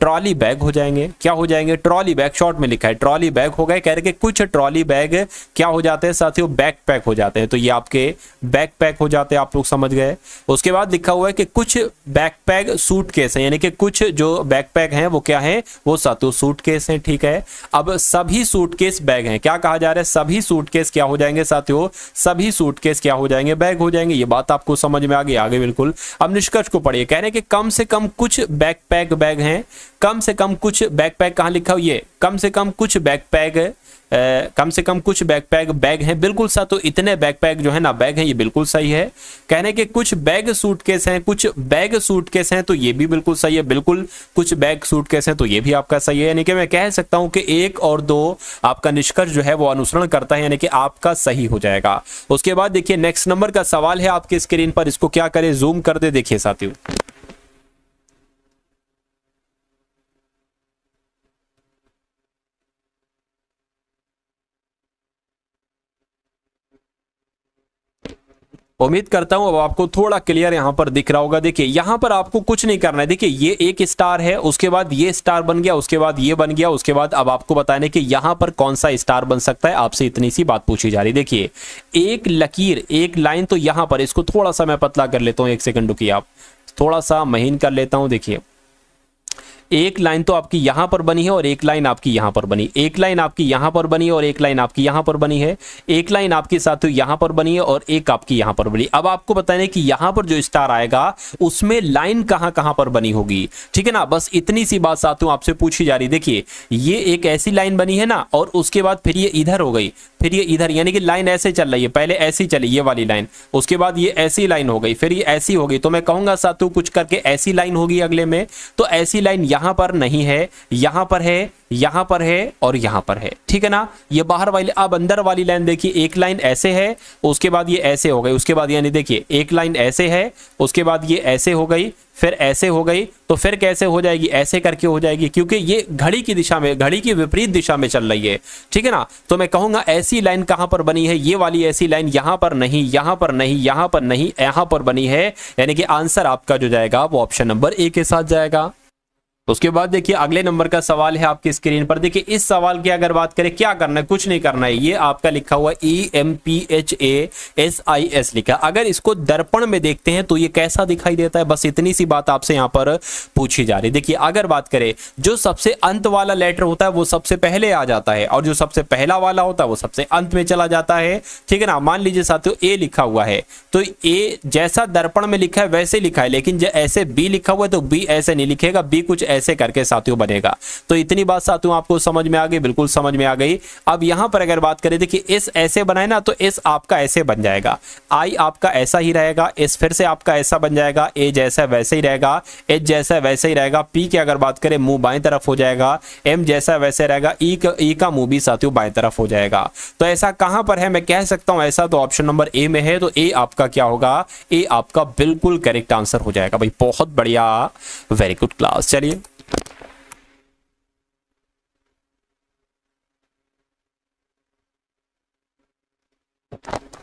ट्रॉली बैग हो जाएंगे। क्या हो जाएंगे, ट्रॉली बैग, शॉर्ट में लिखा है ट्रॉली बैग हो गए। कह रहे कि कुछ ट्रॉली बैग क्या हो जाते हैं साथियों, बैकपैक हो जाते हैं, तो ये आपके बैकपैक हो जाते हैं, आप लोग समझ गए। उसके बाद लिखा हुआ है कि कुछ बैकपैक सूटकेस है, यानी कि कुछ जो बैकपैक हैं वो क्या है, वो साथियों सूटकेस हैं, ठीक है। अब सभी सूटकेस बैग हैं, क्या कहा जा रहा है, सभी सूटकेस क्या हो जाएंगे साथियों, सभी सूटकेस क्या हो जाएंगे, बैग हो जाएंगे। ये बात आपको समझ में आ गई, आगे बिल्कुल। अब निष्कर्ष को पढ़िए, कह रहे हैं कि कम से कम कुछ बैकपैक बैग हैं, कम से कम कुछ बैकपैक, कहां लिखा हुआ ये, कम से कम कुछ बैकपैक, कम से कम कुछ बैकपैक बैग हैं, बिल्कुल सा, तो इतने बैकपैक जो है ना बैग हैं, ये बिल्कुल सही है। कहने के कुछ बैग सूटकेस हैं, कुछ बैग सूटकेस हैं, तो ये भी बिल्कुल सही है, बिल्कुल कुछ बैग सूटकेस हैं, तो ये भी आपका सही है। यानी कि मैं कह सकता हूं कि 1 और 2 आपका निष्कर्ष जो है वो अनुसरण करता है, यानी कि आपका सही हो जाएगा। उसके बाद देखिए नेक्स्ट नंबर का सवाल है आपके स्क्रीन पर, इसको क्या करें, जूम कर दे, देखिए साथियों। उम्मीद करता हूं अब आपको थोड़ा क्लियर यहां पर दिख रहा होगा। देखिए यहां पर आपको कुछ नहीं करना है, देखिए ये एक स्टार है, उसके बाद ये स्टार बन गया, उसके बाद ये बन गया, उसके बाद अब आपको बताने कि यहां पर कौन सा स्टार बन सकता है, आपसे इतनी सी बात पूछी जा रही। देखिए एक लकीर, एक लाइन, तो यहां पर इसको थोड़ा सा मैं पतला कर लेता हूं, 1 सेकंड रुकिए, आप थोड़ा सा महीन कर लेता हूं। देखिए एक लाइन तो आपकी यहां पर बनी है और एक लाइन आपकी यहां पर बनी, एक लाइन आपकी यहां पर बनी है और एक लाइन आपकी यहां पर बनी है, एक लाइन आपके साथ यहां पर बनी है और एक आपकी यहां पर बनी। अब आपको बताने कि यहां पर जो स्टार आएगा उसमें लाइन कहां कहां पर बनी होगी, ठीक है ना, बस इतनी सी बात साथियों आपसे पूछी जा रही। देखिए ये एक ऐसी लाइन बनी है ना, और उसके बाद फिर ये इधर हो गई, फिर ये इधर, यानी कि लाइन ऐसे चल रही है, पहले ऐसी चली ये वाली लाइन, उसके बाद ये ऐसी लाइन हो गई, फिर ये ऐसी हो गई, तो मैं कहूंगा साथियों कुछ करके ऐसी लाइन होगी अगले में। तो ऐसी लाइन यहां पर नहीं है, यहां पर है, यहां पर है और यहां पर है, ठीक है ना, ये बाहर वाली। अब अंदर वाली लाइन देखिए, एक लाइन ऐसे है, उसके बाद ये ऐसे हो गई, उसके बाद यानी देखिए एक लाइन ऐसे है, उसके बाद ये ऐसे हो गई, फिर ऐसे हो गई, तो फिर कैसे हो जाएगी, ऐसे करके हो जाएगी, क्योंकि ये घड़ी की दिशा में, घड़ी की विपरीत दिशा में चल रही है, ठीक है ना। तो मैं कहूंगा ऐसी लाइन कहां पर बनी है, ये वाली ऐसी लाइन यहां पर नहीं, यहां पर नहीं, यहां पर नहीं, यहां पर बनी है, यानी कि आंसर आपका जो जाएगा वो ऑप्शन नंबर ए के साथ जाएगा। उसके बाद देखिए अगले नंबर का सवाल है आपकी स्क्रीन पर। देखिए इस सवाल की अगर बात करें, क्या करना है, कुछ नहीं करना है, ये आपका लिखा हुआ EMPHASIS लिखा। अगर इसको दर्पण में देखते हैं तो ये कैसा दिखाई देता है, बस इतनी सी बात आपसे यहां पर पूछी जा रही। देखिए अगर बात करें, जो सबसे अंत वाला लेटर होता है वो सबसे पहले आ जाता है, और जो सबसे पहला वाला होता है वो सबसे अंत में चला जाता है, ठीक है ना। मान लीजिए साथियों ए लिखा हुआ है, तो ए जैसा दर्पण में लिखा है वैसे लिखा है, लेकिन जब ऐसे बी लिखा हुआ है तो बी ऐसे नहीं लिखेगा, बी कुछ ऐसे करके साथियों बनेगा। तो इतनी बात साथियों आपको समझ में आ गई, बिल्कुल समझ में आ गई। अब यहां पर अगर बात करें, देखिए एस ऐसे बनाए ना, तो एस आपका ऐसे बन जाएगा, आई आपका ऐसा ही रहेगा, एस फिर से आपका ऐसा बन जाएगा, ए जैसा वैसे ही रहेगा, एच जैसा वैसे ही रहेगा, पी की अगर बात करें मुंह बाएं तरफ हो जाएगा, एम जैसा वैसे रहेगा, ई का मुंह भी साथियों बाएं तरफ हो जाएगा। तो ऐसा कहां पर है, मैं कह सकता हूं ऐसा तो ऑप्शन नंबर ए में है, तो ए आपका क्या होगा, ए आपका बिल्कुल करेक्ट आंसर हो जाएगा। भाई बहुत बढ़िया, वेरी गुड क्लास। चलिए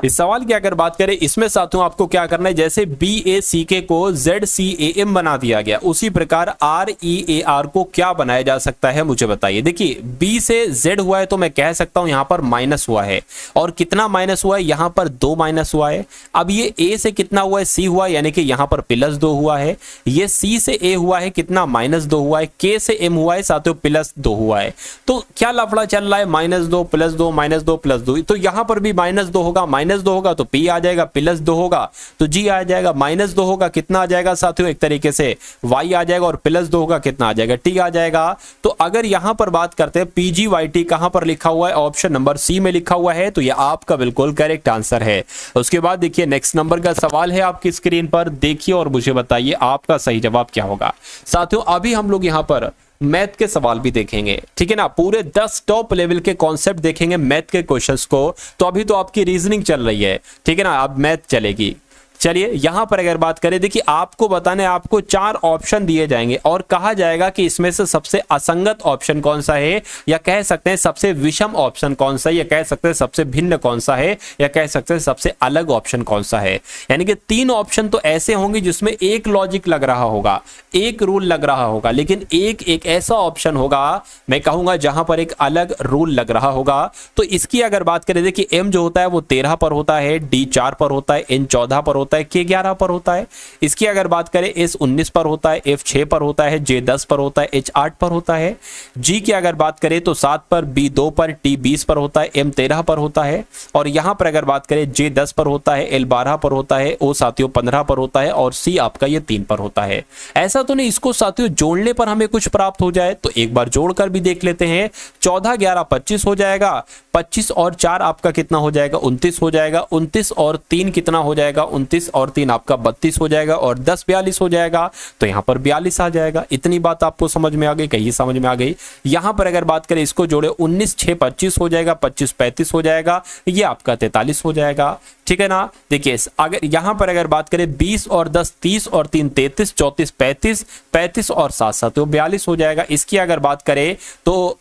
इस सवाल की अगर बात करें, इसमें साथियों आपको क्या करना है, जैसे BACK को ZCAM बना दिया गया, उसी प्रकार REAR को क्या बनाया जा सकता है मुझे बताइए। देखिए B से Z हुआ है तो मैं कह सकता हूं यहां पर माइनस हुआ है, और कितना माइनस हुआ है, यहां पर 2 माइनस हुआ है। अब ये A से कितना हुआ है, C हुआ है, यानी कि यहां पर +2 हुआ है। ये C से A हुआ है, कितना -2 हुआ है। K से M हुआ है साथियों, +2 हुआ है। तो क्या लफड़ा चल रहा है, -2 +2 -2 +2, तो यहां पर भी -2 होगा, -2 होगा तो P आ जाएगा, +2 होगा तो G आ जाएगा, -2 होगा कितना आ जाएगा साथियों, एक तरीके से Y आ जाएगा, और +2 होगा कितना आ जाएगा, T आ जाएगा। तो अगर यहां पर बात करते हैं PGYT कहां पर लिखा हुआ है, ऑप्शन नंबर C में लिखा हुआ है, तो यह आपका बिल्कुल करेक्ट आंसर है। उसके बाद देखिए नेक्स्ट नंबर का सवाल है आपकी स्क्रीन पर, देखिए और मुझे बताइए आपका सही जवाब क्या होगा। साथियों अभी हम लोग यहां पर मैथ के सवाल भी देखेंगे, ठीक है ना, पूरे 10 टॉप लेवल के कॉन्सेप्ट देखेंगे मैथ के क्वेश्चंस को। तो अभी तो आपकी रीजनिंग चल रही है, ठीक है ना, अब मैथ चलेगी। चलिए यहां पर अगर बात करें, देखिए आपको बताने, आपको 4 ऑप्शन दिए जाएंगे और कहा जाएगा कि इसमें से सबसे असंगत ऑप्शन कौन सा है, या कह सकते हैं सबसे विषम ऑप्शन कौन सा है, या कह सकते हैं सबसे भिन्न कौन सा है, या कह सकते हैं सबसे अलग ऑप्शन कौन सा है। यानी कि 3 ऑप्शन तो ऐसे होंगे जिसमें एक लॉजिक लग रहा होगा, एक रूल लग रहा होगा, लेकिन एक ऐसा ऑप्शन होगा मैं कहूंगा जहां पर एक अलग रूल लग रहा होगा। तो इसकी अगर बात करें, देखिए M जो होता है वो 13 पर होता है, D 4 पर होता है, N 14 पर होता है, K 11 पर होता है। इसकी अगर बात करें, S 19 पर होता है, F 6 पर होता है, J 10 पर होता है, H 8 पर होता है। G की अगर बात करें तो 7 पर, B 2 पर, T 20 पर होता है, M 13 पर होता है। और यहां पर अगर बात करें J 10 पर होता है, L 12 पर होता है, O साथियों 15 पर होता है, और C आपका ये 3 पर होता है। ऐसा तो नहीं इसको साथियों जोड़ने पर हमें कुछ प्राप्त हो जाए, तो एक बार जोड़कर भी देख लेते हैं। 14 11 25 हो जाएगा, 25 और 4 आपका कितना हो जाएगा, 29 हो जाएगा, 29 और 3 कितना हो जाएगा, 29 और 3 आपका 32 हो जाएगा, और 10 42 हो जाएगा, तो यहां पर 42 आ जाएगा। इतनी बात आपको समझ में आ गई, कहीं समझ में आ गई। यहां पर अगर बात करें, इसको जोड़े 19 6 25 हो जाएगा, 25 35 हो जाएगा, ये आपका 43 हो जाएगा, ठीक है ना। देखिए अगर यहां पर अगर बात करें 20 और 10 30 और 3 33 34 35 35 और 7 7 तो 42 हो जाएगा। इसकी अगर बात करें तो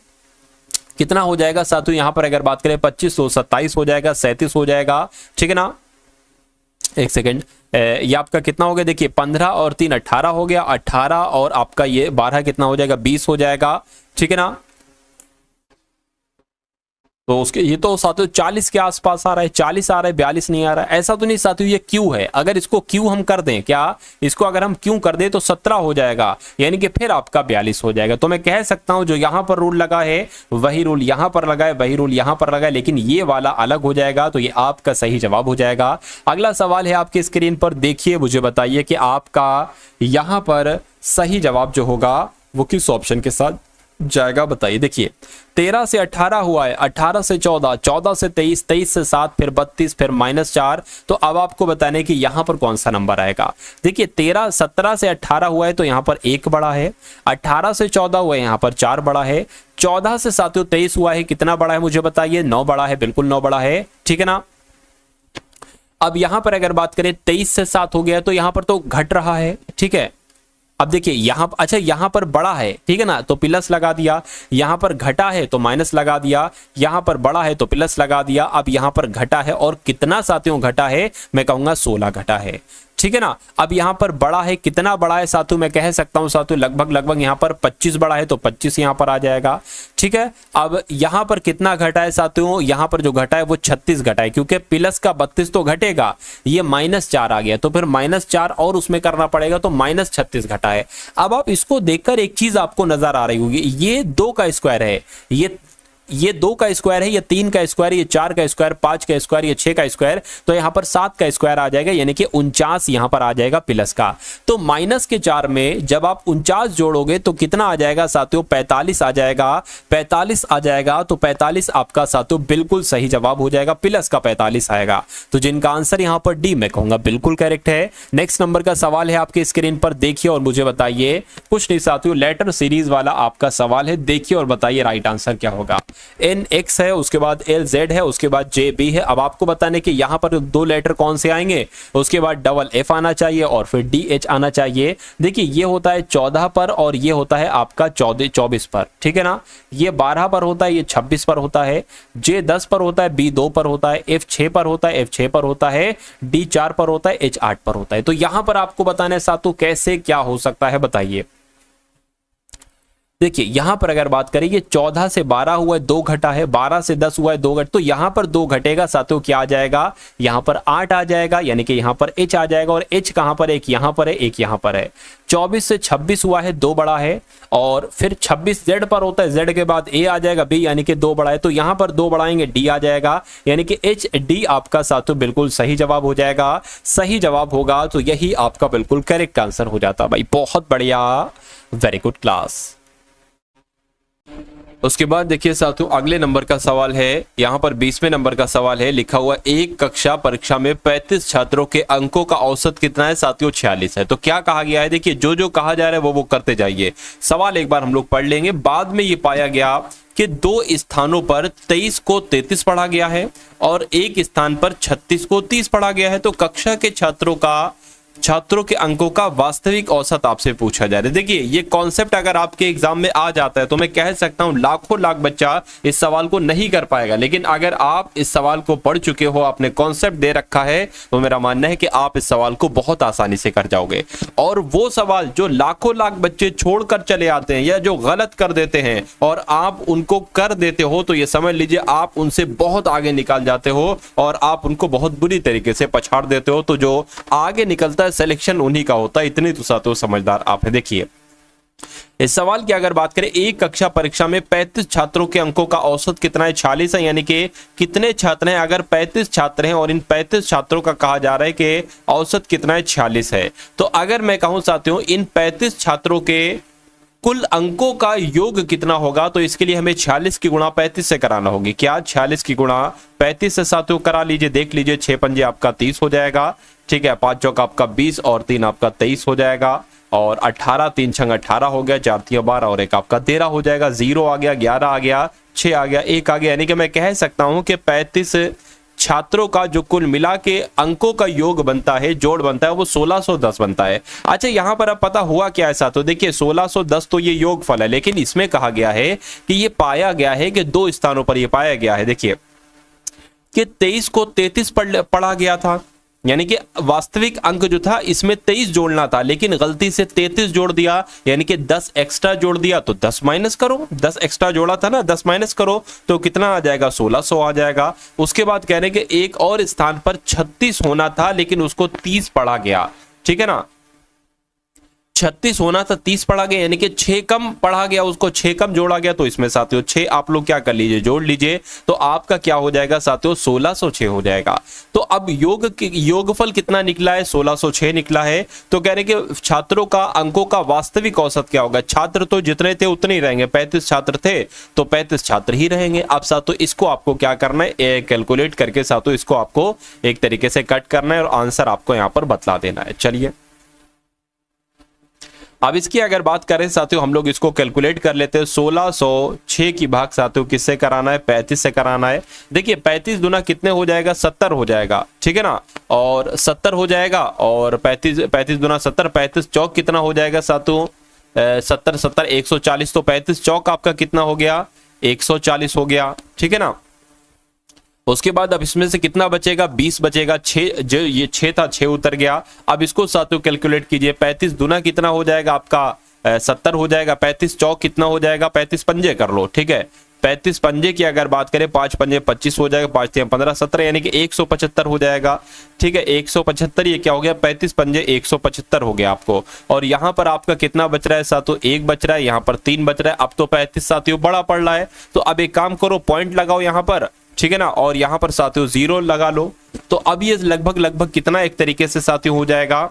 कितना हो जाएगा साथियों, यहां पर अगर बात करें 25 तो 27 हो जाएगा, 37 हो जाएगा, ठीक है ना। एक सेकेंड, ये आपका कितना हो गया, देखिए 15 और 3 18 हो गया, 18 और आपका ये 12 कितना हो जाएगा, 20 हो जाएगा, ठीक है ना। तो उसके ये तो साथियों 40 के आसपास आ रहा है, 40 आ रहा है, 42 नहीं आ रहा है। ऐसा तो नहीं साथियों ये क्यू है, अगर इसको क्यू हम कर दें, क्या इसको अगर हम क्यू कर दें तो 17 हो जाएगा, यानी कि फिर आपका 42 हो जाएगा। तो मैं कह सकता हूं जो यहां पर रूल लगा है वही रूल यहां पर लगा है, वही रूल यहां पर लगा है, लेकिन ये वाला अलग हो जाएगा, तो ये आपका सही जवाब हो जाएगा। अगला सवाल है आपकी स्क्रीन पर, देखिए मुझे बताइए कि आपका यहां पर सही जवाब जो होगा वो किस ऑप्शन के साथ जाएगा, बताइए। देखिए 13 से 18 हुआ है, 18 से 14, 14 से 23, 23 से 7, फिर 32, फिर -4। तो अब आपको बताने कि यहां पर कौन सा नंबर आएगा। देखिए 17 से 18 हुआ है तो यहां पर 1 बड़ा है, 18 से 14 हुआ है यहां पर 4 बड़ा है, 14 से साथियों 23 हुआ है, कितना बड़ा है मुझे बताइए, 9 बड़ा है, बिल्कुल 9 बड़ा है, ठीक है ना। अब यहां पर अगर बात करें 23 से 7 हो गया तो यहां पर तो घट रहा है, ठीक है। अब देखिए यहां, अच्छा यहां पर बड़ा है, ठीक है ना, तो प्लस लगा दिया, यहां पर घटा है तो माइनस लगा दिया, यहां पर बड़ा है तो प्लस लगा दिया। अब यहां पर घटा है, और कितना साथियों घटा है, मैं कहूंगा 16 घटा है, ठीक है ना। अब यहां पर बड़ा है, कितना बड़ा है साथियों, मैं कह सकता हूं साथियों लगभग यहां पर 25 बड़ा है तो 25 यहां पर आ जाएगा, ठीक है। अब यहां पर कितना घटा है साथियों, यहां पर जो घटा है वो 36 घटा है, क्योंकि प्लस का 32 तो घटेगा, ये -4 आ गया, तो फिर -4 और उसमें करना पड़ेगा, तो -36 घटा है। अब आप इसको देखकर एक चीज आपको नजर आ रही होगी, ये 2 का स्क्वायर है, ये 2 का स्क्वायर है, ये 3 का स्क्वायर, ये 4 का स्क्वायर, 5 का स्क्वायर, ये 6 का स्क्वायर, तो यहां पर 7 का स्क्वायर आ जाएगा, यानी कि 49 यहां पर आ जाएगा प्लस का। तो -4 में जब आप 49 जोड़ोगे तो कितना आ जाएगा साथियों, 45 आ जाएगा, 45 आ जाएगा, तो 45 आपका साथियों बिल्कुल सही जवाब हो जाएगा, प्लस का 45 आएगा। तो जिनका आंसर यहां पर डी मैं कहूंगा बिल्कुल करेक्ट है। नेक्स्ट नंबर का सवाल है आपके स्क्रीन पर, देखिए और मुझे बताइए, कुछ नहीं साथियों लेटर सीरीज वाला आपका सवाल है, देखिए और बताइए राइट आंसर क्या होगा। एन एक्स है, उसके बाद एल जेड है, उसके बाद जे बी है। अब आपको बताने कि यहाँ पर 2 लेटर कौन से आएंगे, उसके बाद डबल एफ आना चाहिए और फिर डी एच आना चाहिए। देखिए ये होता है 14 पर और ये होता है आपका 24 पर, ठीक है ना। ये 12 पर होता है, ये 26 पर होता है, जे 10 पर होता है, बी 2 पर होता है, एफ 6 पर होता है, एफ 6 पर होता है, डी 4 पर होता है, एच 8 पर होता है। तो यहां पर आपको बताना है साथियों कैसे क्या हो सकता है, बताइए। देखिए यहां पर अगर बात करें, ये 14 से 12 हुआ है 2 घटा है, 12 से 10 हुआ है 2 घट, तो यहां पर 2 घटेगा साथियों, क्या आ जाएगा, यहां पर 8 आ जाएगा, यानी कि यहां पर h आ जाएगा। और h कहां पर है, एक यहां पर है, एक यहां पर है। 24 से 26 हुआ है 2 बड़ा है, और फिर 26 z पर होता है, z के बाद a आ जाएगा, b यानी कि 2 बड़ा है, तो यहां पर 2 बढ़ाएंगे d आ जाएगा, यानी कि h d आपका साथियों बिल्कुल सही जवाब हो जाएगा। सही जवाब होगा तो यही आपका बिल्कुल करेक्ट आंसर हो जाता भाई। बहुत बढ़िया, वेरी गुड क्लास। उसके बाद देखिए साथियों अगले नंबर का सवाल है, यहाँ पर 20वें नंबर का सवाल है, लिखा हुआ एक कक्षा परीक्षा में 35 छात्रों के अंकों का औसत कितना है साथियों, 46 है। तो क्या कहा गया है, देखिए जो जो कहा जा रहा है वो करते जाइए। सवाल एक बार हम लोग पढ़ लेंगे। बाद में ये पाया गया कि 2 स्थानों पर 23 को 33 पढ़ा गया है और एक स्थान पर 36 को 30 पढ़ा गया है। तो कक्षा के छात्रों के अंकों का वास्तविक औसत आपसे पूछा जा रहा है। देखिए ये कॉन्सेप्ट अगर आपके एग्जाम में आ जाता है तो मैं कह सकता हूं लाखों लाख बच्चा इस सवाल को नहीं कर पाएगा, लेकिन अगर आप इस सवाल को पढ़ चुके हो, आपने कॉन्सेप्ट दे रखा है, तो मेरा मानना है कि आप इस सवाल को बहुत आसानी से कर जाओगे। और वो सवाल जो लाखों लाख बच्चे छोड़कर चले आते हैं या जो गलत कर देते हैं और आप उनको कर देते हो, तो ये समझ लीजिए आप उनसे बहुत आगे निकल जाते हो और आप उनको बहुत बुरी तरीके से पछाड़ देते हो। तो जो आगे निकलता है सिलेक्शन उन्हीं का होता है। इतनी तो साथियों समझदार आप है। देखिए इस सवाल की अगर बात करें, एक कक्षा परीक्षा में 35 छात्रों के अंकों का औसत कितना है, 46 है, यानी कि कितने छात्र हैं। अगर 35 छात्र हैं और इन 35 छात्रों का कहा जा रहा है कि औसत कितना है, 46 है। तो अगर मैं कहूं साथियों इन 35 छात्रों के कुल अंकों का योग कितना होगा, तो इसके लिए हमें 46 की गुणा 35 से कराना होगी। क्या 46 की गुणा 35 से साथियों करा लीजिए, देख लीजिए 6 पंजे आपका 30 हो जाएगा, ठीक है, 5 चौक आपका 20 और 3 आपका 23 हो जाएगा, और 18 3 छंग 18 हो गया, 4 3 12 और 1 आपका 13 हो जाएगा। 0 आ गया, 11 आ गया, 6 आ गया, 1 आ गया, यानी कि मैं कह सकता हूं कि 35 छात्रों का जो कुल मिला के अंकों का योग बनता है, जोड़ बनता है, वो 1610 बनता है। अच्छा यहां पर अब पता हुआ क्या है साथियों, देखिए 1610 तो ये योगफल है, लेकिन इसमें कहा गया है कि ये पाया गया है कि 2 स्थानों पर ये पाया गया है। देखिए कि 23 को 33 पढ़ा गया था, यानी कि वास्तविक अंक जो था इसमें 23 जोड़ना था, लेकिन गलती से 33 जोड़ दिया, यानी कि 10 एक्स्ट्रा जोड़ दिया। तो 10 माइनस करो, 10 एक्स्ट्रा जोड़ा था ना, 10 माइनस करो तो कितना आ जाएगा, 1600 आ जाएगा। उसके बाद कह रहे हैं कि एक और स्थान पर 36 होना था, लेकिन उसको 30 पढ़ा गया, ठीक है ना, 36 होना था 30 पढ़ा गया, यानी कि 6 कम पढ़ा गया, उसको 6 कम जोड़ा गया। तो इसमें साथियों 6 आप लोग क्या कर लीजिए, जोड़ लीजिए, तो आपका क्या हो जाएगा साथियों, 1606 हो जाएगा। तो अब योगफल कितना निकला है, 1606 निकला है। तो कह रहे कि छात्रों का अंकों का वास्तविक औसत क्या होगा, छात्र तो जितने थे उतने ही रहेंगे, 35 छात्र थे तो 35 छात्र ही रहेंगे। अब साथियों इसको आपको क्या करना है, कैलकुलेट करके साथियों इसको आपको एक तरीके से कट करना है और आंसर आपको यहां पर बतला देना है। चलिए अब इसकी अगर बात करें साथियों, हम लोग इसको कैलकुलेट कर लेते हैं। 1606 की भाग साथियों किससे कराना है, 35 से कराना है। देखिए 35 दुना कितने हो जाएगा, 70 हो जाएगा, ठीक है ना, और 70 हो जाएगा, और 35 दुना 70, 35 चौक कितना हो जाएगा साथियों, 70 70 140, तो 35 चौक आपका कितना हो गया, 140 हो गया, ठीक है ना। उसके बाद अब इसमें से कितना बचेगा, 20 बचेगा, 6 जो ये 6 था 6 उतर गया। अब इसको साथियों कैलकुलेट कीजिए, 35 दुना कितना हो जाएगा आपका, 70 हो जाएगा, 35 चौक कितना हो जाएगा, 35 पंजे कर लो, ठीक है, 35 पंजे की अगर बात करें, 5 पंजे 25 हो जाएगा, 5 3 15 17, यानी कि 175 हो जाएगा, ठीक है, 175 ये क्या हो गया, 35 पंजे 175 हो गया आपको। और यहाँ पर आपका कितना बच रहा है साथियों, 1 बच रहा है, यहाँ पर 3 बच रहा है। अब तो 35 साथियों बड़ा पड़ रहा है, तो अब एक काम करो, पॉइंट लगाओ यहाँ पर, ठीक है ना, और यहां पर साथियों 0 लगा लो। तो अब ये लगभग कितना एक तरीके से साथियों हो जाएगा,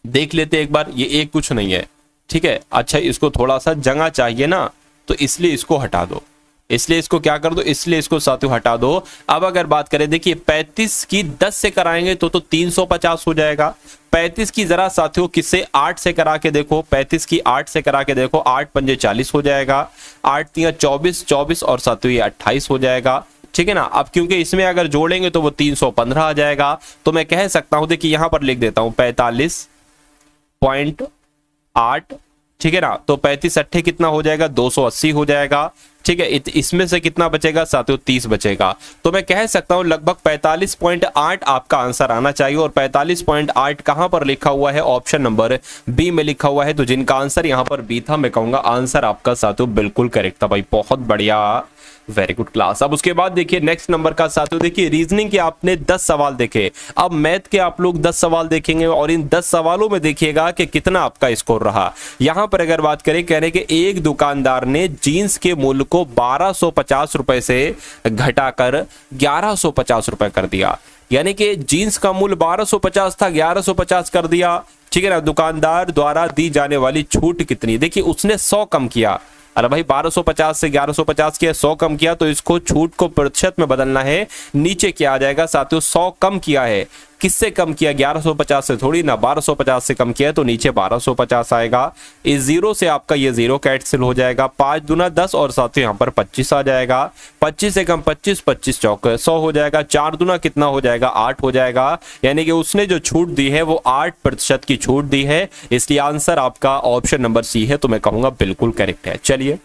देख लेते एक बार, ये एक कुछ नहीं है, ठीक है। अच्छा इसको थोड़ा सा जगह चाहिए ना, तो इसलिए इसको हटा दो, इसलिए इसको क्या कर दो, इसलिए इसको साथियों हटा दो। अब अगर बात करें, देखिए 35 की 10 से कराएंगे तो 350 हो जाएगा। 35 की जरा साथियों किससे 8 से करा के देखो, 35 की 8 से करा के देखो, 8 पंजे 40 हो जाएगा, 8 तिया 24, 24 और साथियों ये 28 हो जाएगा, ठीक है ना। अब क्योंकि इसमें अगर जोड़ेंगे तो वो 315 आ जाएगा, तो मैं कह सकता हूं, देखिए यहां पर लिख देता हूं 45.8, ठीक है ना। तो 35 अट्ठे कितना हो जाएगा, 280 हो जाएगा, ठीक है। इसमें से कितना बचेगा साथियों, 30 बचेगा। तो मैं कह सकता हूं लगभग 45.8 आपका आंसर आना चाहिए। और 45.8 कहां पर लिखा हुआ है, ऑप्शन नंबर बी में लिखा हुआ है। तो जिनका आंसर यहां पर बी था, मैं कहूंगा आंसर आपका साथियों बिल्कुल करेक्ट था भाई, बहुत बढ़िया, वेरी गुड क्लास। अब उसके बाद देखिए नेक्स्ट नंबर का साथियों, देखिए रीजनिंग के आपने 10 सवाल देखे, अब मैथ के आप लोग 10 सवाल देखेंगे और इन 10 सवालों में देखिएगा कि कितना आपका स्कोर रहा। यहां पर अगर बात करें, कह रहे कि एक दुकानदार ने जीन्स के मूल्य को 1250 रुपए से घटाकर 1150 रुपए कर दिया, यानी कि जीन्स का मूल्य 1250 था, 1150 कर दिया, ठीक है ना। दुकानदार द्वारा दी जाने वाली छूट कितनी, देखिए उसने 100 कम किया, अरे भाई 1250 से 1150 किया, 100 कम किया, तो इसको छूट को प्रतिशत में बदलना है, नीचे क्या आ जाएगा साथियों, 100 कम किया है, किससे कम किया, 1150 से थोड़ी ना, 1250 से कम किया है, तो नीचे 1250 आएगा। इस जीरो से आपका ये जीरो कैंसिल हो जाएगा, 5 दूना 10 और साथियों यहाँ पर 25 आ जाएगा, 25 से कम 25, 25 चौक 100 हो जाएगा, 4 दूना कितना हो जाएगा, 8 हो जाएगा, यानी कि उसने जो छूट दी है वो 8% की छूट दी है, इसलिए आंसर आपका ऑप्शन नंबर सी है। तो मैं कहूंगा बिल्कुल करेक्ट है। चलिए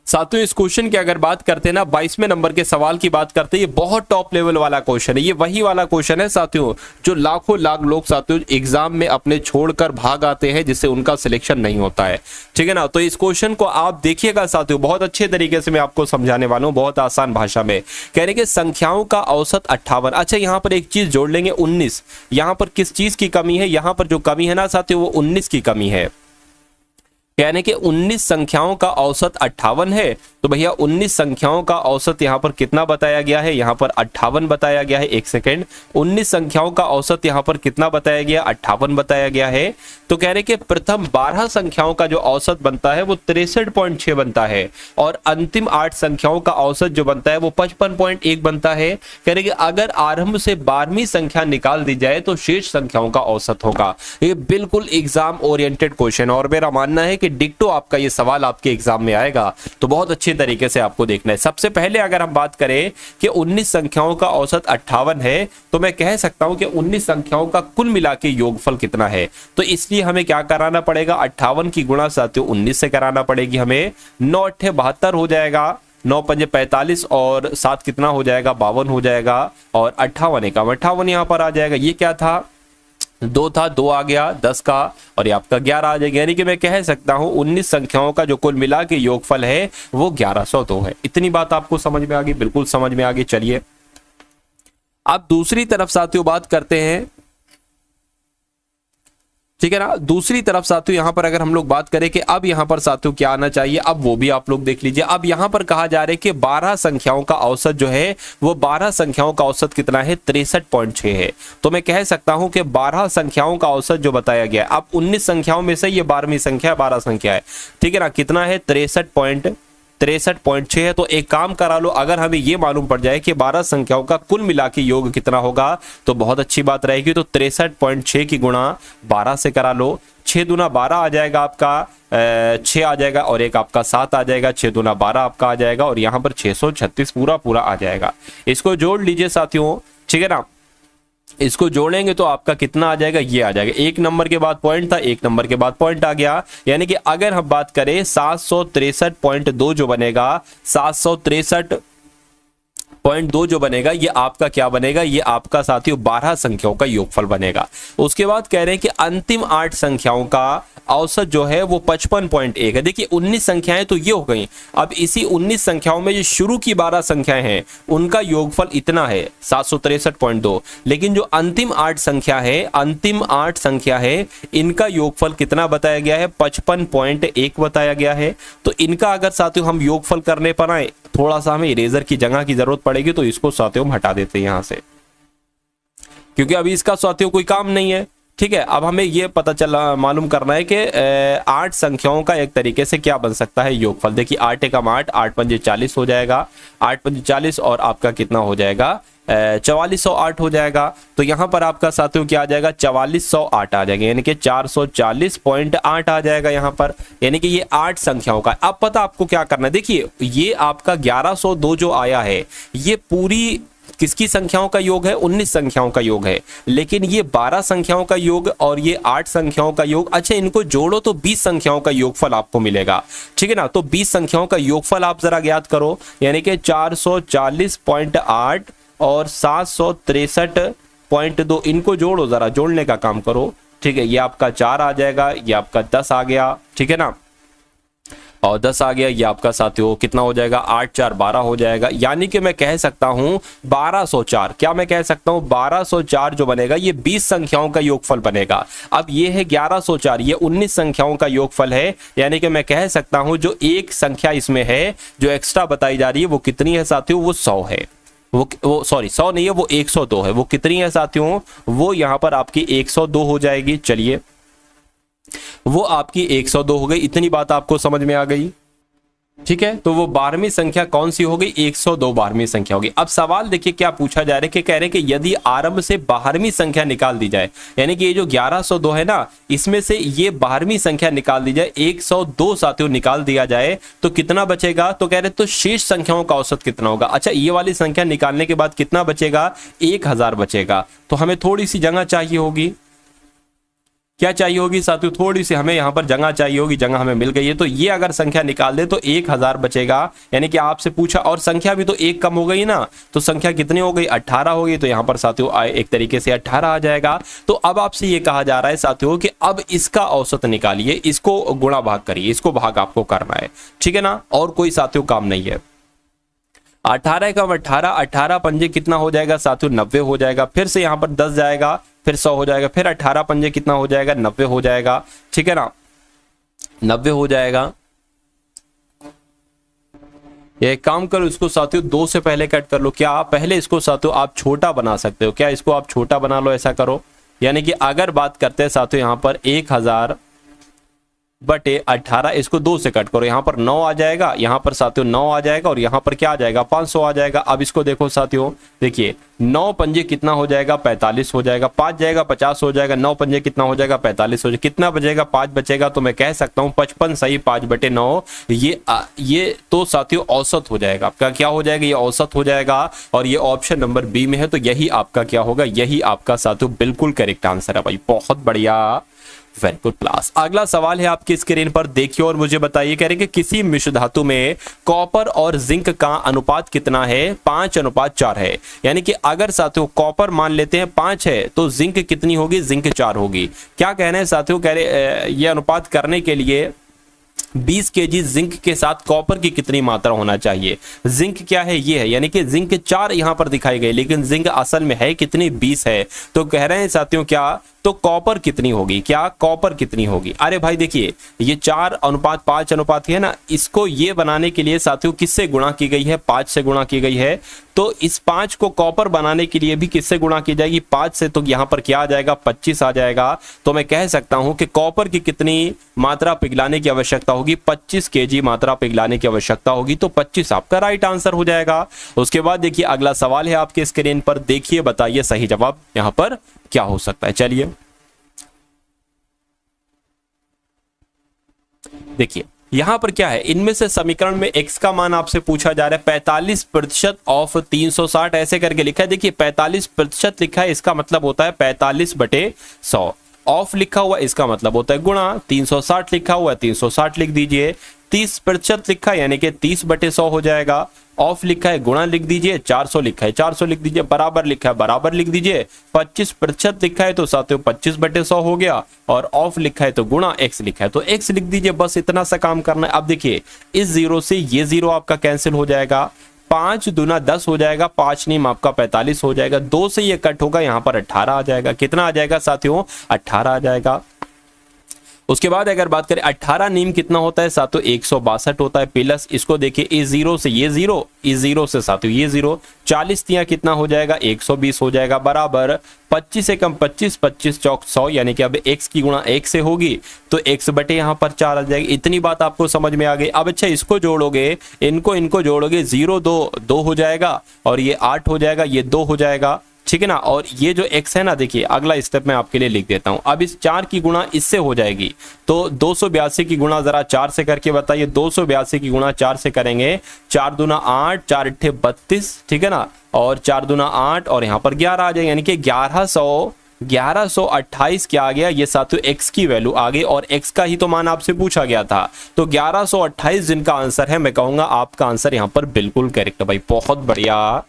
साथियों इस क्वेश्चन की अगर बात करते हैं ना, 22वें नंबर के सवाल की बात करते हैं, ये बहुत टॉप लेवल वाला क्वेश्चन है। ये वही वाला क्वेश्चन है साथियों जो लाखों लाख लोग साथियों एग्जाम में अपने छोड़कर भाग आते हैं, जिससे उनका सिलेक्शन नहीं होता है, ठीक है ना। तो इस क्वेश्चन को आप देखिएगा साथियों, बहुत अच्छे तरीके से मैं आपको समझाने वाला हूं, बहुत आसान भाषा में। कह रहे कि संख्याओं का औसत 58। अच्छा यहां पर एक चीज जोड़ लेंगे, 19। यहां पर किस चीज की कमी है, यहां पर जो कमी है ना साथियों वो 19 की कमी है, यानी कि 19 संख्याओं का औसत 58 है। तो भैया 19 संख्याओं का औसत यहां पर कितना बताया गया है, यहां पर 58 बताया गया है। एक सेकेंड, 19 संख्याओं का औसत यहां पर कितना बताया गया, 58 बताया गया है। तो कह रहे कि प्रथम 12 संख्याओं का जो औसत बनता है वो 63.6 बनता है, और अंतिम 8 संख्याओं का औसत जो बनता है वो 55.1 बनता है। कह रहे कि अगर आरंभ से 12वीं संख्या निकाल दी जाए तो शेष संख्याओं का औसत होगा। ये बिल्कुल एग्जाम ओरिएंटेड क्वेश्चन, और मेरा मानना है कि डिक्टो आपका ये सवाल आपके एग्जाम में आएगा, तो बहुत अच्छे तरीके से आपको देखना है। सबसे पहले अगर हम बात करें कि 19 संख्याओं का औसत 58 है, तो मैं कह सकता हूं कि 19 संख्याओं का कुल मिला के योगफल कितना है। तो इसलिए हमें क्या कराना पड़ेगा, 58 की गुणा साथियों 19 से कराना पड़ेगी हमें। 9 अट्ठे 72 हो जाएगा, 9 पंजे 45 और 7 कितना हो जाएगा, 52 हो जाएगा, और 58 एकम 58 यहां पर आ जाएगा। ये क्या था, 2 था, 2 आ गया 10 का, और ये आपका 11 आ जाएगा। यानी कि मैं कह सकता हूं 19 संख्याओं का जो कुल मिला के योगफल है वो 1102 है। इतनी बात आपको समझ में आ गई, बिल्कुल समझ में आ गई। चलिए अब दूसरी तरफ साथियों बात करते हैं, ठीक है ना। दूसरी तरफ साथियों यहां पर अगर हम लोग बात करें कि अब यहां पर साथियों क्या आना चाहिए, अब वो भी आप लोग देख लीजिए। अब यहां पर कहा जा रहा है कि 12 संख्याओं का औसत जो है वो 12 संख्याओं का औसत कितना है, 63.6 है। तो मैं कह सकता हूं कि 12 संख्याओं का औसत जो बताया गया है, अब 19 संख्याओं में से ये 12वीं संख्या 12 संख्या है, ठीक है ना। कितना है, 63.6 है। तो एक काम करा लो, अगर हमें ये मालूम पड़ जाए कि 12 संख्याओं का कुल मिला के योग कितना होगा तो बहुत अच्छी बात रहेगी। तो 63.6 की गुणा 12 से करा लो, 6 दूना 12 आ जाएगा आपका, 6 आ जाएगा, और एक आपका 7 आ जाएगा, 6 दूना 12 आपका आ जाएगा, और यहाँ पर 636 पूरा आ जाएगा। इसको जोड़ लीजिए साथियों, ठीक है ना। इसको जोड़ेंगे तो आपका कितना आ जाएगा, ये आ जाएगा। 1 नंबर के बाद पॉइंट था, 1 नंबर के बाद पॉइंट आ गया, यानी कि अगर हम बात करें 763.2 जो बनेगा, 763.2 जो बनेगा, ये आपका क्या बनेगा, ये आपका साथियों 12 संख्याओं का योगफल बनेगा। उसके बाद कह रहे हैं कि अंतिम 8 संख्याओं का औसत जो है वो 55.1 है। देखिए 19 संख्याएं तो ये हो गई, अब इसी 19 संख्याओं में जो शुरू की 12 संख्याएं हैं उनका योगफल इतना है 763.2, लेकिन जो अंतिम 8 संख्या है इनका योगफल कितना बताया गया है, 55.1 बताया गया है। तो इनका अगर साथियों हम योगफल करने पर आए, थोड़ा सा हमें इरेजर की जगह की जरूरत पड़ेगी, तो इसको साथियों हम हटा देते हैं यहां से, क्योंकि अभी इसका साथियों कोई काम नहीं है। ठीक है, अब हमें ये पता चला मालूम करना है कि 8 संख्याओं का एक तरीके से क्या बन सकता है योगफल। देखिए 8 एकम 8, 8 पंजे 40 हो जाएगा, 8 पंजे 40 और आपका कितना हो जाएगा 4408 हो जाएगा। तो यहाँ पर आपका साथियों क्या आ जाएगा 4408 आ जाएगा, यानी कि 440.8 आ जाएगा यहाँ पर, यानी कि ये 8 संख्याओं का। अब पता आपको क्या करना है, देखिए ये आपका 1102 जो आया है ये पूरी किसकी संख्याओं का योग है, 19 संख्याओं का योग है, लेकिन ये 12 संख्याओं का योग और ये 8 संख्याओं का योग, अच्छा इनको जोड़ो तो 20 संख्याओं का योगफल आपको मिलेगा, ठीक है ना। तो 20 संख्याओं का योगफल आप जरा ज्ञात करो, यानी कि 440.8 और 763.2, इनको जोड़ो, जरा जोड़ने का काम करो, ठीक है। ये आपका 4 आ जाएगा, ये आपका 10 आ गया, ठीक है ना, और 10 आ गया, ये आपका साथियों कितना हो जाएगा 8 4 12 हो जाएगा, यानी कि मैं कह सकता हूं 1204। क्या मैं कह सकता हूं 1204 जो बनेगा ये 20 संख्याओं का योगफल बनेगा। अब ये है 1104, ये 19 संख्याओं का योगफल है, यानी कि मैं कह सकता हूं जो एक संख्या इसमें है जो एक्स्ट्रा बताई जा रही है वो कितनी है साथियों, वो 100 है। वो सॉरी 100 नहीं है, वो 102 है। वो कितनी है साथियों, वो यहां पर आपकी 102 हो जाएगी। चलिए वो आपकी 102 हो गई, इतनी बात आपको समझ में आ गई, ठीक है। तो वो 12वीं संख्या कौन सी हो गई, 102 12वीं संख्या होगी। अब सवाल देखिए क्या पूछा जा रहा है कि कह रहे हैं कि यदि आरंभ से 12वीं संख्या निकाल दी जाए, यानी कि ये जो 1102 है ना इसमें से ये 12वीं संख्या निकाल दी जाए, 102 साथियों निकाल दिया जाए तो कितना बचेगा। तो कह रहे तो शेष संख्याओं का औसत कितना होगा। अच्छा ये वाली संख्या निकालने के बाद कितना बचेगा, 1000 बचेगा। तो हमें थोड़ी सी जगह चाहिए होगी, क्या चाहिए होगी साथियों, थोड़ी सी हमें यहाँ पर जगह चाहिए होगी, जगह हमें मिल गई है। तो ये अगर संख्या निकाल दे तो 1000 बचेगा, यानी कि आपसे पूछा, और संख्या भी तो एक कम हो गई ना, तो संख्या कितनी हो गई 18 हो गई। तो यहाँ पर साथियों एक तरीके से 18 आ जाएगा। तो अब आपसे ये कहा जा रहा है साथियों कि अब इसका औसत निकालिए, इसको गुणा भाग करिए, इसको भाग आपको करना है, ठीक है ना, और कोई साथियों काम नहीं है। 18 का 18, 18 पंजे कितना हो जाएगा साथियों 90 हो जाएगा। फिर से यहाँ पर 10 जाएगा, फिर 100 हो जाएगा, फिर 18 पंजे कितना हो जाएगा 90 हो जाएगा, ठीक है ना, 90 हो जाएगा। ये काम करो, इसको साथियों 2 से पहले कट कर लो। क्या पहले इसको साथियों आप छोटा बना सकते हो, क्या इसको आप छोटा बना लो, ऐसा करो। यानी कि अगर बात करते हैं साथियों यहाँ पर 1000 बटे 18, इसको 2 से कट करो, यहाँ पर 9 आ जाएगा, यहाँ पर साथियों 9 आ जाएगा, और यहाँ पर क्या आ जाएगा 500 आ जाएगा। अब इसको देखो साथियों, देखिए 9 पंजे कितना हो जाएगा 45 हो जाएगा, 5 जाएगा 50 हो जाएगा, 9 पंजे कितना हो जाएगा 45 हो जाएगा, कितना बचेगा 5 बचेगा। तो मैं कह सकता हूँ 55 सही 5/9, ये तो साथियों औसत हो जाएगा आपका, क्या हो जाएगा ये औसत हो जाएगा, और ये ऑप्शन नंबर बी में है। तो यही आपका क्या होगा, यही आपका साथियों बिल्कुल करेक्ट आंसर है भाई, बहुत बढ़िया, वेरी गुड क्लास। अगला सवाल है आपकी स्क्रीन पर, देखिए और मुझे बताइए। कह रहे हैं कि किसी मिश्र धातु में कॉपर और जिंक का अनुपात कितना है, 5:4 है। यानी कि अगर साथियों कॉपर मान लेते हैं 5 है तो जिंक कितनी होगी, जिंक 4 होगी। क्या कहना है साथियों, कह रहे ये अनुपात करने के लिए 20 केजी जिंक के साथ कॉपर की कितनी मात्रा होना चाहिए। जिंक क्या है, ये है, यानी कि जिंक 4 यहां पर दिखाई गई, लेकिन जिंक असल में है कितनी 20 है। तो कह रहे हैं साथियों क्या, तो कॉपर कितनी होगी, क्या कॉपर कितनी होगी। अरे भाई देखिए ये 4:5 है ना, इसको ये बनाने के लिए साथियों किससे गुणा की गई है, 5 से गुणा की गई है। तो इस 5 को कॉपर बनाने के लिए भी किससे गुणा की जाएगी, 5 से। तो यहां पर क्या आ जाएगा 25 आ जाएगा। तो मैं कह सकता हूं कि कॉपर की कितनी मात्रा पिघलाने की आवश्यकता होगी, 25 केजी मात्रा पिघलाने की आवश्यकता होगी। तो 25 आपका राइट आंसर हो जाएगा। उसके बाद देखिए अगला सवाल है आपके स्क्रीन पर, देखिए बताइए सही जवाब यहां पर क्या हो सकता है। चलिए देखिए यहां पर क्या है, इनमें से समीकरण में x का मान आपसे पूछा जा रहा है, 45% ऑफ 360 ऐसे करके लिखा है। देखिए 45% लिखा है, इसका मतलब होता है 45/100। ऑफ लिखा हुआ इसका मतलब होता है गुणा, 360 लिखा हुआ है 360 लिख दीजिए। 30% लिखा है यानी कि 30/100 हो जाएगा। ऑफ लिखा है गुणा लिख दीजिए, 400 लिखा है 400 लिख दीजिए, बराबर लिखा है बराबर लिख दीजिए। 25% लिखा है तो साथियों 25/100 हो गया, और ऑफ लिखा है तो गुणा x लिखा है तो x लिख दीजिए। बस इतना सा काम करना है। अब देखिए इस 0 से ये 0 आपका कैंसिल हो जाएगा, 5 दूना 10 हो जाएगा, 5 नीम आपका 45 हो जाएगा, 2 से ये कट होगा, यहाँ पर 18 आ जाएगा। कितना आ जाएगा साथियों, 18 आ जाएगा। उसके बाद अगर बात करें 18 नीम कितना होता है साथियों, 162 होता है, प्लस इसको देखिए इस जीरो से ये जीरो, इस जीरो से साथियों ये जीरो, 40 तिया कितना हो जाएगा 120 हो जाएगा, बराबर 25 से कम 25, 25 चौक 100, यानी कि अब x की गुणा 1 से होगी तो x बटे यहाँ पर 4 आ जाएगी। इतनी बात आपको समझ में आ गई। अब अच्छा इसको जोड़ोगे, इनको जोड़ोगे, 0 2 2 हो जाएगा और ये 8 हो जाएगा, ये 2 हो जाएगा, ठीक है ना। और ये जो x है ना, देखिए अगला स्टेप मैं आपके लिए लिख देता हूं। अब इस 4 की गुणा इससे हो जाएगी तो 282 की गुणा जरा 4 से करके बताइए। 282 की गुणा 4 से करेंगे, 4 दूना 8, 4 अट्ठे 32, ठीक है ना, और 4 दूना 8 और यहाँ पर 11 आ जाएगा, यानी कि 1128 क्या आ गया, ये साथियों x की वैल्यू आ गई और x का ही तो मान आपसे पूछा गया था। तो 1128 जिनका आंसर है, मैं कहूंगा आपका आंसर यहाँ पर बिल्कुल करेक्ट है भाई, बहुत बढ़िया,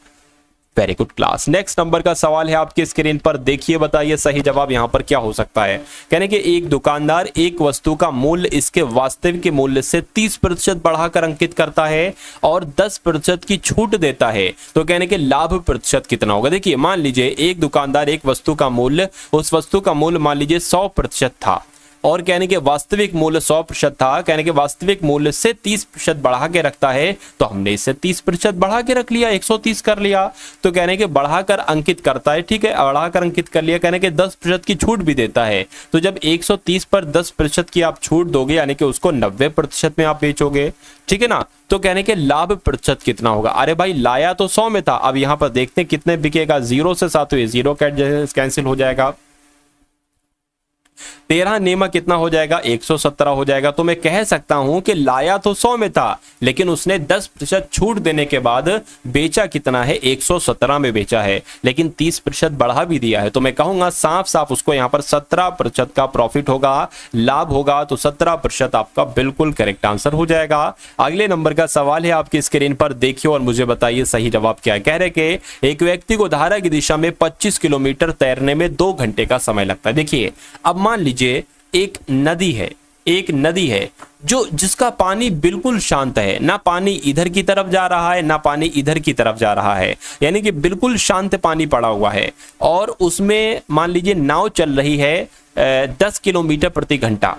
very good class. Next number का सवाल है आपकी स्क्रीन पर, देखिए बताइए सही जवाब यहां पर क्या हो सकता है। कहने कि एक दुकानदार एक वस्तु का मूल्य इसके वास्तविक मूल्य से 30% बढ़ाकर अंकित करता है और 10% की छूट देता है, तो कहने के लाभ प्रतिशत कितना होगा। देखिए मान लीजिए एक दुकानदार एक वस्तु का मूल्य, उस वस्तु का मूल्य मान लीजिए 100% था और कहने के वास्तविक मूल्य 100% था, कहने के वास्तविक मूल्य से 30% बढ़ा के रखता है, तो हमने इससे 30% बढ़ा के रख लिया, 130 कर लिया। तो कहने के बढ़ाकर अंकित करता है, ठीक है, बढ़ाकर अंकित कर लिया, कहने के 10% की छूट भी देता है। तो जब 130 पर 10% की आप छूट दोगे, यानी कि उसको 90% में आप बेचोगे, ठीक है ना, तो कहने के लाभ प्रतिशत कितना होगा। अरे भाई लाया तो 100 में था, अब यहां पर देखते हैं कितने बिकेगा। 0 से साथ जीरो कैंसिल हो जाएगा, 13 नीमा कितना हो जाएगा 117 हो जाएगा। तो मैं कह सकता हूं कि लाया तो 100 में था, लेकिन उसने 10% छूट देने के बाद बेचा कितना है 117 में बेचा है, लेकिन 30% बढ़ा भी दिया है। तो मैं कहूंगा साफ साफ उसको यहां पर 17% का प्रॉफिट होगा, लाभ होगा। तो 17% आपका बिल्कुल करेक्ट आंसर हो जाएगा। अगले नंबर का सवाल है आपकी स्क्रीन पर, देखिए और मुझे बताइए सही जवाब क्या है। कह रहे कि एक व्यक्ति को धारा की दिशा में 25 किलोमीटर तैरने में 2 घंटे का समय लगता है। देखिए अब मान लीजिए एक नदी है जो जिसका पानी बिल्कुल शांत है, ना पानी इधर की तरफ जा रहा है ना पानी इधर की तरफ जा रहा है, यानी कि बिल्कुल शांत पानी पड़ा हुआ है और उसमें मान लीजिए नाव चल रही है 10 किलोमीटर प्रति घंटा,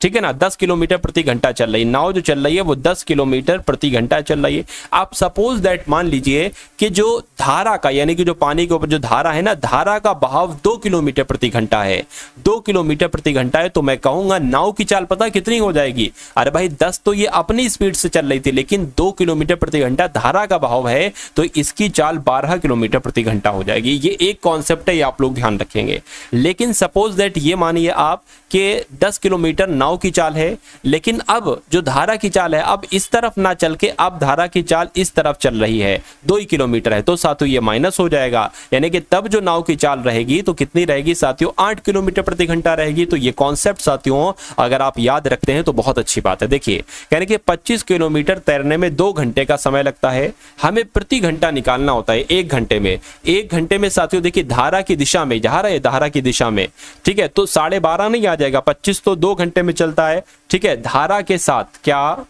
ठीक है ना, 10 किलोमीटर प्रति घंटा चल रही नाव जो चल रही है वो 10 किलोमीटर प्रति घंटा चल रही है। आप सपोज दैट मान लीजिए कि जो धारा का, यानी कि जो पानी के ऊपर जो धारा है ना, धारा का बहाव 2 किलोमीटर प्रति घंटा है, 2 किलोमीटर प्रति घंटा है। तो मैं कहूंगा नाव की चाल पता कितनी हो जाएगी। अरे भाई 10 तो ये अपनी स्पीड से चल रही थी, लेकिन 2 किलोमीटर प्रति घंटा धारा का बहाव है, तो इसकी चाल 12 किलोमीटर प्रति घंटा हो जाएगी। ये एक कॉन्सेप्ट है, ये आप लोग ध्यान रखेंगे। लेकिन सपोज दैट ये मानिए आप कि 10 किलोमीटर नाव की चाल है, लेकिन अब जो धारा की चाल है अब इस तरफ ना चल के अब धारा की चाल इस तरफ चल रही है, 2 किलोमीटर है, तो साथियों ये माइनस हो जाएगा, यानी कि तब जो नाव की चाल रहेगी तो कितनी रहेगी साथियों 8 किलोमीटर प्रति घंटा रहेगी। तो ये कॉन्सेप्ट साथियों अगर आप याद रखते हैं तो बहुत अच्छी बात है। देखिए यानी कि 25 किलोमीटर तैरने में 2 घंटे का समय लगता है, हमें प्रति घंटा निकालना होता है 1 घंटे में। 1 घंटे में साथियों देखिए धारा की दिशा में जा रहा है, धारा की दिशा में, ठीक है, तो 12.5 नहीं आ जाएगा, 25 तो 2 घंटे में चलता है, ठीक है। धारा के साथ क्या,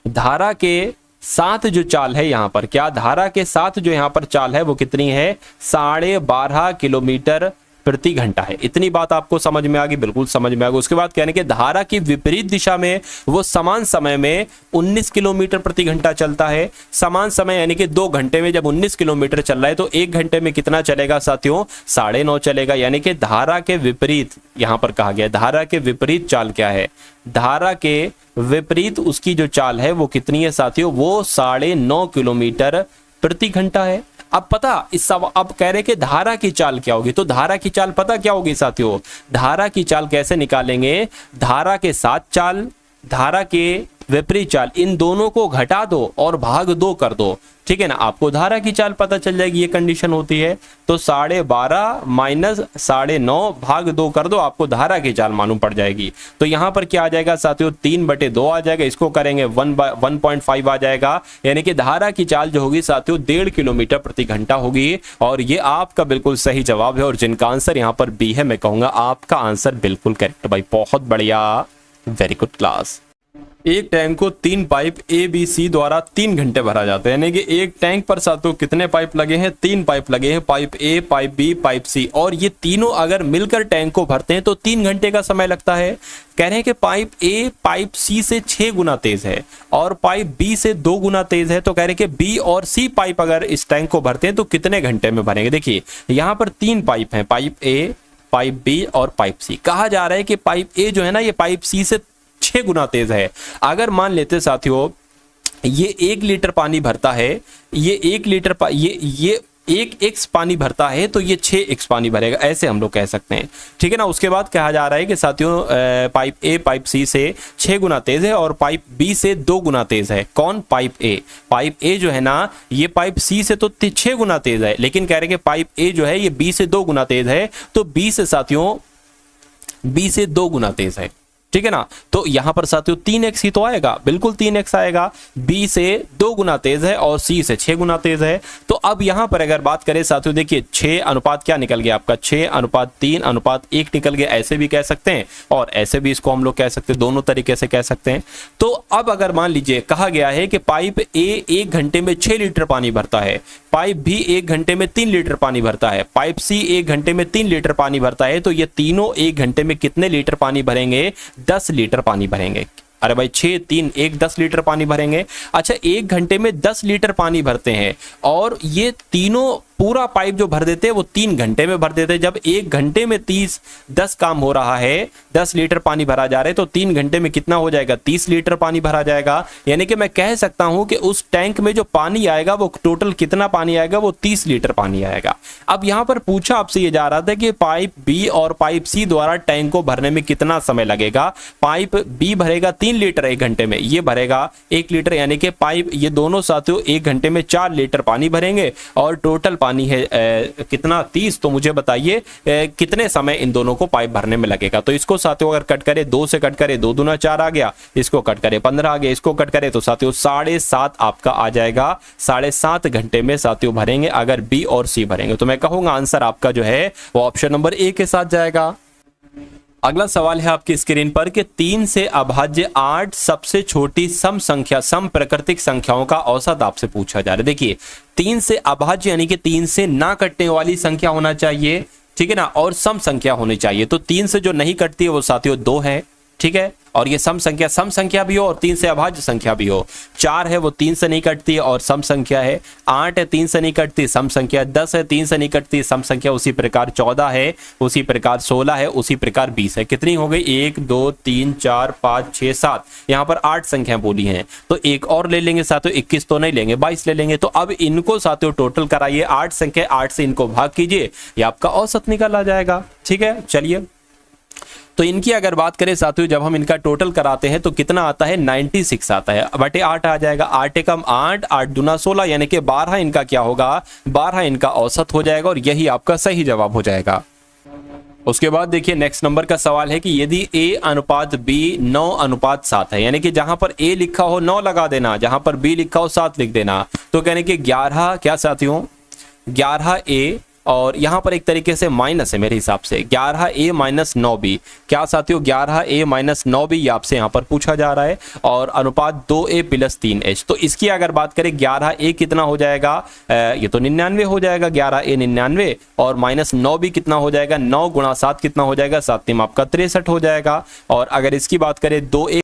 धारा के साथ जो चाल है यहां पर, क्या धारा के साथ जो यहां पर चाल है वो कितनी है 12.5 किलोमीटर प्रति घंटा है। इतनी बात आपको समझ में आ गई, बिल्कुल समझ में आ गई। उसके बाद कहने के धारा की विपरीत दिशा में वो समान समय में 19 किलोमीटर प्रति घंटा चलता है। समान समय यानी कि 2 घंटे में जब 19 किलोमीटर चल रहा है तो 1 घंटे में कितना चलेगा साथियों 9.5 चलेगा। यानी कि धारा के विपरीत यहां पर कहा गया, धारा के विपरीत चाल क्या है, धारा के विपरीत उसकी जो चाल है वो कितनी है साथियों, वो 9.5 किलोमीटर प्रति घंटा है। अब पता इस सब अब कह रहे कि धारा की चाल क्या होगी, तो धारा की चाल पता क्या होगी साथियों, धारा की चाल कैसे निकालेंगे, धारा के साथ चाल, धारा के विपरीत चाल, इन दोनों को घटा दो और भाग 2 कर दो, ठीक है ना, आपको धारा की चाल पता चल जाएगी। ये कंडीशन होती है। तो 12.5 माइनस 9.5 भाग 2 कर दो, आपको धारा की चाल मालूम पड़ जाएगी। तो यहां पर क्या आ जाएगा साथियों 3/2 आ जाएगा, इसको करेंगे 1.5 आ जाएगा, यानी कि धारा की चाल जो होगी साथियों 1.5 किलोमीटर प्रति घंटा होगी। और ये आपका बिल्कुल सही जवाब है, और जिनका आंसर यहाँ पर बी है, मैं कहूंगा आपका आंसर बिल्कुल करेक्ट भाई, बहुत बढ़िया, वेरी गुड क्लास। एक टैंक को 3 पाइप ए बी सी द्वारा 3 घंटे भरा जाता है, यानी कि एक टैंक पर साथियों कितने पाइप लगे हैं? 3 पाइप लगे हैं, pipe A, pipe B, pipe C, और ये तीनों अगर मिलकर टैंक को भरते हैं तो 3 घंटे का समय लगता है। कह रहे हैं कि पाइप ए पाइप सी से 6 गुना तेज है और पाइप बी से 2 गुना तेज है, तो कह रहे हैं कि बी और सी पाइप अगर इस टैंक को भरते हैं तो कितने घंटे में भरेंगे? देखिए यहाँ पर 3 पाइप हैं, पाइप ए, पाइप बी और पाइप सी। कहा जा रहा है कि पाइप ए जो है ना ये पाइप सी से 6 गुना तेज है। अगर मान लेते साथियों ये 1 लीटर पानी भरता है, ये 1 लीटर ये 1x पानी भरता है तो ये 6x पानी भरेगा, ऐसे हम लोग कह सकते हैं, ठीक है ना। उसके बाद कहा जा रहा है कि साथियों पाइप ए पाइप सी से 6 गुना तेज है और पाइप बी से 2 गुना तेज है। कौन? Pipe A. पाइप ए जो है ना ये पाइप सी से तो 6 गुना तेज है, लेकिन कह रहे हैं कि पाइप ए जो है ये बी से 2 गुना तेज है, तो बी से साथियों बी से 2 गुना तेज है, ठीक है ना। तो यहां पर साथियों 3x ही तो आएगा, बिल्कुल 3x आएगा। B से 2 गुना तेज है और C से 6 गुना तेज है। तो अब यहां पर अगर बात करें साथियों, देखिए 6 अनुपात क्या निकल गया आपका? 6:3:1 निकल गया, ऐसे भी कह सकते हैं और ऐसे भी इसको हम लोग कह सकते हैं, दोनों तरीके से कह सकते हैं। तो अब अगर मान लीजिए कहा गया है कि पाइप ए 1 घंटे में 6 लीटर पानी भरता है, पाइप बी 1 घंटे में 3 लीटर पानी भरता है, पाइप सी 1 घंटे में 3 लीटर पानी भरता है, तो ये तीनों 1 घंटे में कितने लीटर पानी भरेंगे? 10 लीटर पानी भरेंगे। अरे भाई 6 3 1 10 लीटर पानी भरेंगे। अच्छा 1 घंटे में 10 लीटर पानी भरते हैं और ये तीनों पूरा पाइप जो भर देते हैं वो 3 घंटे में भर देते हैं। जब 1 घंटे में 10 काम हो रहा है, 10 लीटर पानी भरा जा रहा है, तो 3 घंटे में कितना हो जाएगा? 30 लीटर पानी भरा जाएगा। यानी कि मैं कह सकता हूं कि उस टैंक में जो पानी आएगा वो टोटल कितना पानी आएगा? वो 30 लीटर पानी आएगा। अब यहां पर पूछा आपसे ये जा रहा था कि पाइप बी और पाइप सी द्वारा टैंक को भरने में कितना समय लगेगा? पाइप बी भरेगा 3 लीटर 1 घंटे में, ये भरेगा 1 लीटर, यानी कि पाइप ये दोनों साथियों 1 घंटे में 4 लीटर पानी भरेंगे और टोटल पानी है कितना? 30। तो मुझे बताइए कितने समय इन दोनों को पाइप भरने में लगेगा? तो इसको साथियों अगर कट करे, 2 से कट करे 2 दूना 4 आ गया, इसको कट करे 15 आ गया, इसको कट करे तो साथियों 7.5 आपका आ जाएगा। 7.5 घंटे में साथियों भरेंगे अगर बी और सी भरेंगे। तो मैं कहूंगा आंसर आपका जो है वो ऑप्शन नंबर ए के साथ जाएगा। अगला सवाल है आपकी स्क्रीन पर कि 3 से अभाज्य 8 सबसे छोटी सम संख्या, सम प्राकृतिक संख्याओं का औसत आपसे पूछा जा रहा है। देखिए 3 से अभाज्य यानी कि 3 से ना कटने वाली संख्या होना चाहिए, ठीक है ना, और सम संख्या होनी चाहिए। तो 3 से जो नहीं कटती है वो साथियों 2 है, ठीक है, और ये सम संख्या भी हो और 3 से अभाज्य संख्या भी हो। 4 है वो 3 से नहीं कटती और सम संख्या है। 8 है 3 से नहीं कटती, सम संख्या। 10 है 3 से नहीं कटती, सम संख्या। उसी प्रकार 14 है, उसी प्रकार 16 है, उसी प्रकार 20 है। कितनी हो गई? 1 2 3 4 5 6 7, यहाँ पर 8 संख्या बोली हैं। तो एक और ले लेंगे साथियों, 21 तो नहीं लेंगे, 22 ले लेंगे। तो अब इनको साथियों टोटल कराइए, 8 संख्या, 8 से इनको भाग कीजिए, ये आपका औसत निकल आ जाएगा, ठीक है। चलिए तो इनकी अगर बात करें साथियों, जब हम इनका टोटल कराते हैं तो कितना आता है? 96 आता है, बटे 8 आ जाएगा। 8 एकम 8, 8 दूना 16, यानी कि 12 इनका क्या होगा? 12 इनका औसत हो जाएगा और यही आपका सही जवाब हो जाएगा। उसके बाद देखिए नेक्स्ट नंबर का सवाल है कि यदि A/B 9/7 है, यानी कि जहां पर A लिखा हो 9 लगा देना, जहां पर B लिखा हो 7 लिख देना। तो कहने कि 11 क्या साथियों? 11A और यहां पर एक तरीके से माइनस है मेरे हिसाब से, 11A - 9B। क्या साथियों? 11A - 9B ये आपसे यहां पर पूछा जा रहा है और अनुपात 2A + 3H। तो इसकी अगर बात करें 11A कितना हो जाएगा? ये तो 99 हो जाएगा, 11A 99 और -9B कितना हो जाएगा? 9 × 7 कितना हो जाएगा? 7 आपका 63 हो जाएगा। और अगर इसकी बात करें 2A